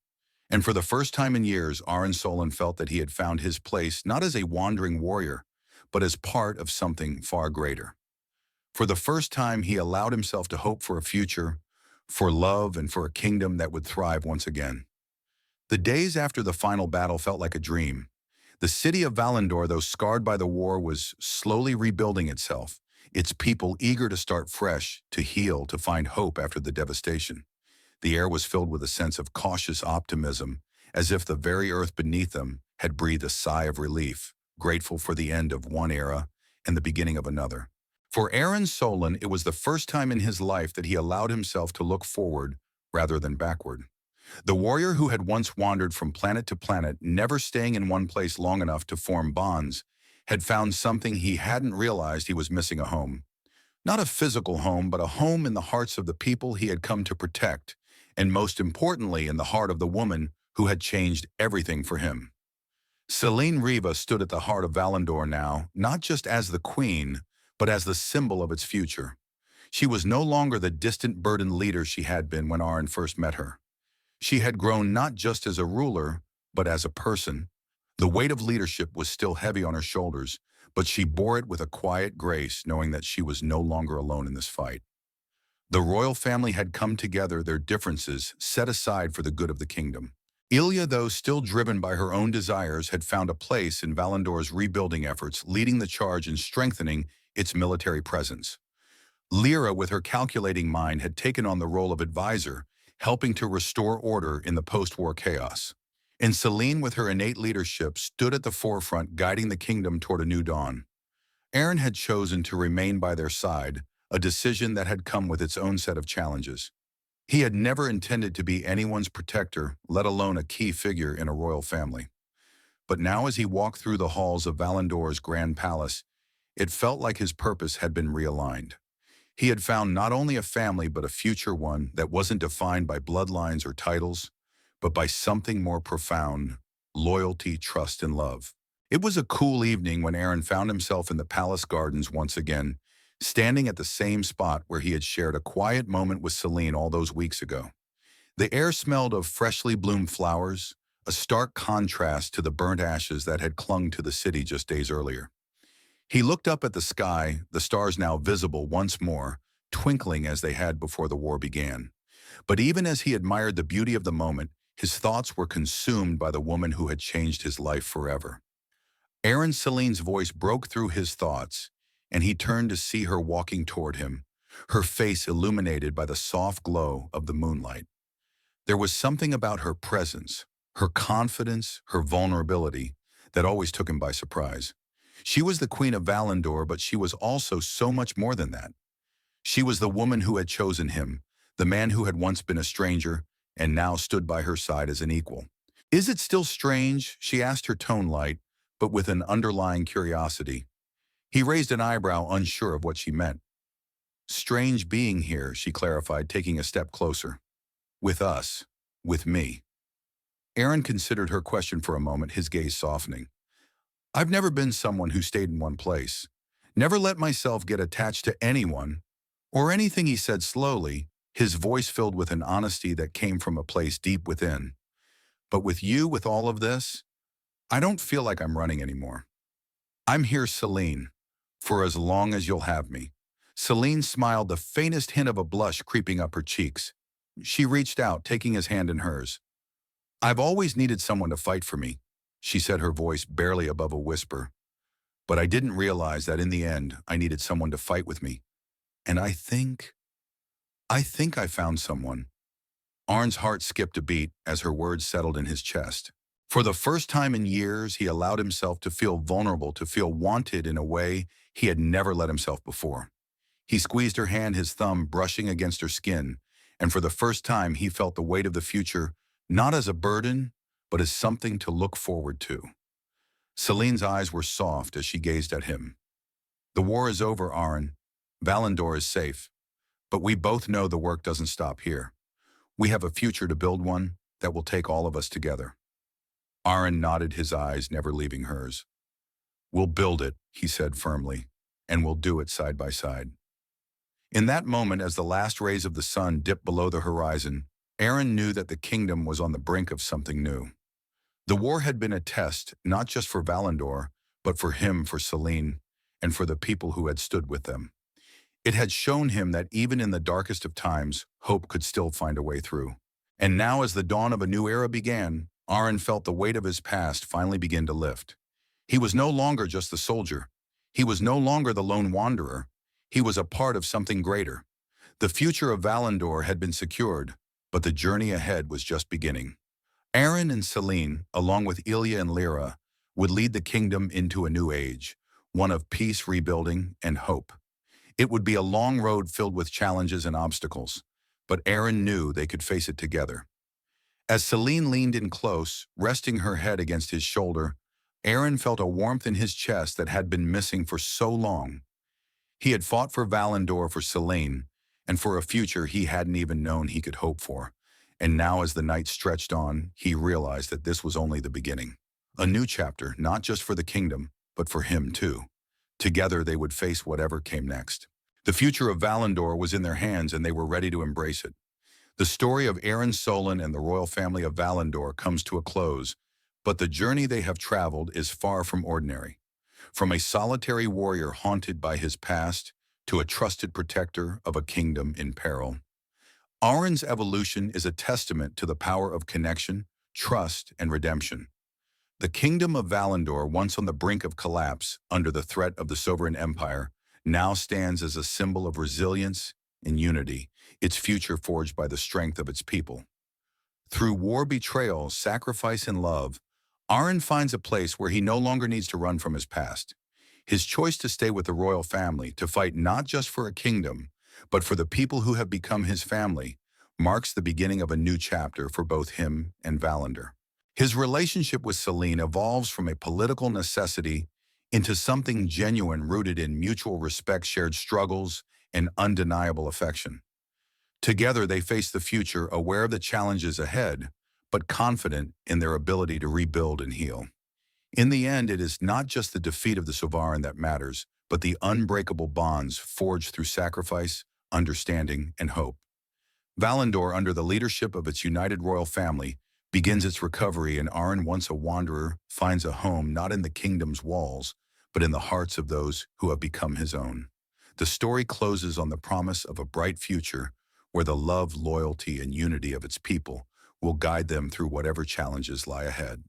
And for the first time in years, Aaron Solon felt that he had found his place not as a wandering warrior, but as part of something far greater. For the first time, he allowed himself to hope for a future, for love, and for a kingdom that would thrive once again. The days after the final battle felt like a dream. The city of Valandor, though scarred by the war, was slowly rebuilding itself, its people eager to start fresh, to heal, to find hope after the devastation. The air was filled with a sense of cautious optimism, as if the very earth beneath them had breathed a sigh of relief, grateful for the end of one era and the beginning of another. For Aaron Solon, it was the first time in his life that he allowed himself to look forward rather than backward. The warrior who had once wandered from planet to planet, never staying in one place long enough to form bonds, had found something he hadn't realized: he was missing a home. Not a physical home, but a home in the hearts of the people he had come to protect, and most importantly, in the heart of the woman who had changed everything for him. Celine Riva stood at the heart of Valandor now, not just as the queen, but as the symbol of its future. She was no longer the distant, burdened leader she had been when Aaron first met her. She had grown not just as a ruler, but as a person. The weight of leadership was still heavy on her shoulders, but she bore it with a quiet grace, knowing that she was no longer alone in this fight. The royal family had come together, their differences set aside for the good of the kingdom. Ilya, though still driven by her own desires, had found a place in Valandor's rebuilding efforts, leading the charge and strengthening its military presence. Lira, with her calculating mind, had taken on the role of advisor, helping to restore order in the post-war chaos. And Celine, with her innate leadership, stood at the forefront, guiding the kingdom toward a new dawn. Aaron had chosen to remain by their side, a decision that had come with its own set of challenges. He had never intended to be anyone's protector, let alone a key figure in a royal family. But now, as he walked through the halls of Valandor's grand palace, it felt like his purpose had been realigned. He had found not only a family, but a future one that wasn't defined by bloodlines or titles, but by something more profound: loyalty, trust, and love. It was a cool evening when Aaron found himself in the palace gardens once again, standing at the same spot where he had shared a quiet moment with Celine all those weeks ago. The air smelled of freshly bloomed flowers, a stark contrast to the burnt ashes that had clung to the city just days earlier. He looked up at the sky, the stars now visible once more, twinkling as they had before the war began. But even as he admired the beauty of the moment, his thoughts were consumed by the woman who had changed his life forever. Aaron Celine's voice broke through his thoughts, and he turned to see her walking toward him, her face illuminated by the soft glow of the moonlight. There was something about her presence, her confidence, her vulnerability, that always took him by surprise. She was the queen of Valandor, but she was also so much more than that. She was the woman who had chosen him, the man who had once been a stranger and now stood by her side as an equal. "Is it still strange?" she asked, her tone light, but with an underlying curiosity. He raised an eyebrow, unsure of what she meant. "Strange being here," she clarified, taking a step closer. "With us. With me." Aaron considered her question for a moment, his gaze softening. "I've never been someone who stayed in one place. Never let myself get attached to anyone or anything," he said slowly, his voice filled with an honesty that came from a place deep within. "But with you, with all of this, I don't feel like I'm running anymore. I'm here, Celine, for as long as you'll have me." Celine smiled, the faintest hint of a blush creeping up her cheeks. She reached out, taking his hand in hers. "I've always needed someone to fight for me," she said, her voice barely above a whisper. "But I didn't realize that in the end, I needed someone to fight with me. And I think I found someone." Arn's heart skipped a beat as her words settled in his chest. For the first time in years, he allowed himself to feel vulnerable, to feel wanted in a way he had never let himself before. He squeezed her hand, his thumb brushing against her skin, and for the first time he felt the weight of the future, not as a burden, but as something to look forward to. Celine's eyes were soft as she gazed at him. The war is over, Aaron. Valandor is safe. But we both know the work doesn't stop here. We have a future to build, one that will take all of us together. Aaron nodded, his eyes never leaving hers. We'll build it, he said firmly, and we'll do it side by side. In that moment, as the last rays of the sun dipped below the horizon, Aaron knew that the kingdom was on the brink of something new. The war had been a test, not just for Valandor, but for him, for Celine, and for the people who had stood with them. It had shown him that even in the darkest of times, hope could still find a way through. And now, as the dawn of a new era began, Aaron felt the weight of his past finally begin to lift. He was no longer just the soldier. He was no longer the lone wanderer. He was a part of something greater. The future of Valandor had been secured, but the journey ahead was just beginning. Aaron and Celine, along with Ilya and Lira, would lead the kingdom into a new age, one of peace, rebuilding, and hope. It would be a long road filled with challenges and obstacles, but Aaron knew they could face it together. As Celine leaned in close, resting her head against his shoulder, Aaron felt a warmth in his chest that had been missing for so long. He had fought for Valandor, for Celine, and for a future he hadn't even known he could hope for. And now, as the night stretched on, he realized that this was only the beginning. A new chapter, not just for the kingdom, but for him too. Together they would face whatever came next. The future of Valandor was in their hands, and they were ready to embrace it. The story of Aaron Solon and the royal family of Valandor comes to a close, but the journey they have traveled is far from ordinary. From a solitary warrior haunted by his past to a trusted protector of a kingdom in peril. Aaron's evolution is a testament to the power of connection, trust, and redemption. The kingdom of Valandor, once on the brink of collapse under the threat of the sovereign empire, now stands as a symbol of resilience and unity, its future forged by the strength of its people. Through war, betrayal, sacrifice, and love, Aaron finds a place where he no longer needs to run from his past. His choice to stay with the royal family, to fight not just for a kingdom, but for the people who have become his family, marks the beginning of a new chapter for both him and Valandor. His relationship with Celine evolves from a political necessity into something genuine, rooted in mutual respect, shared struggles, and undeniable affection. Together they face the future, aware of the challenges ahead, but confident in their ability to rebuild and heal. In the end, it is not just the defeat of the sovereign that matters, but the unbreakable bonds forged through sacrifice, understanding, and hope. Valandor, under the leadership of its united royal family, begins its recovery, and Aaron, once a wanderer, finds a home not in the kingdom's walls, but in the hearts of those who have become his own. The story closes on the promise of a bright future where the love, loyalty, and unity of its people will guide them through whatever challenges lie ahead.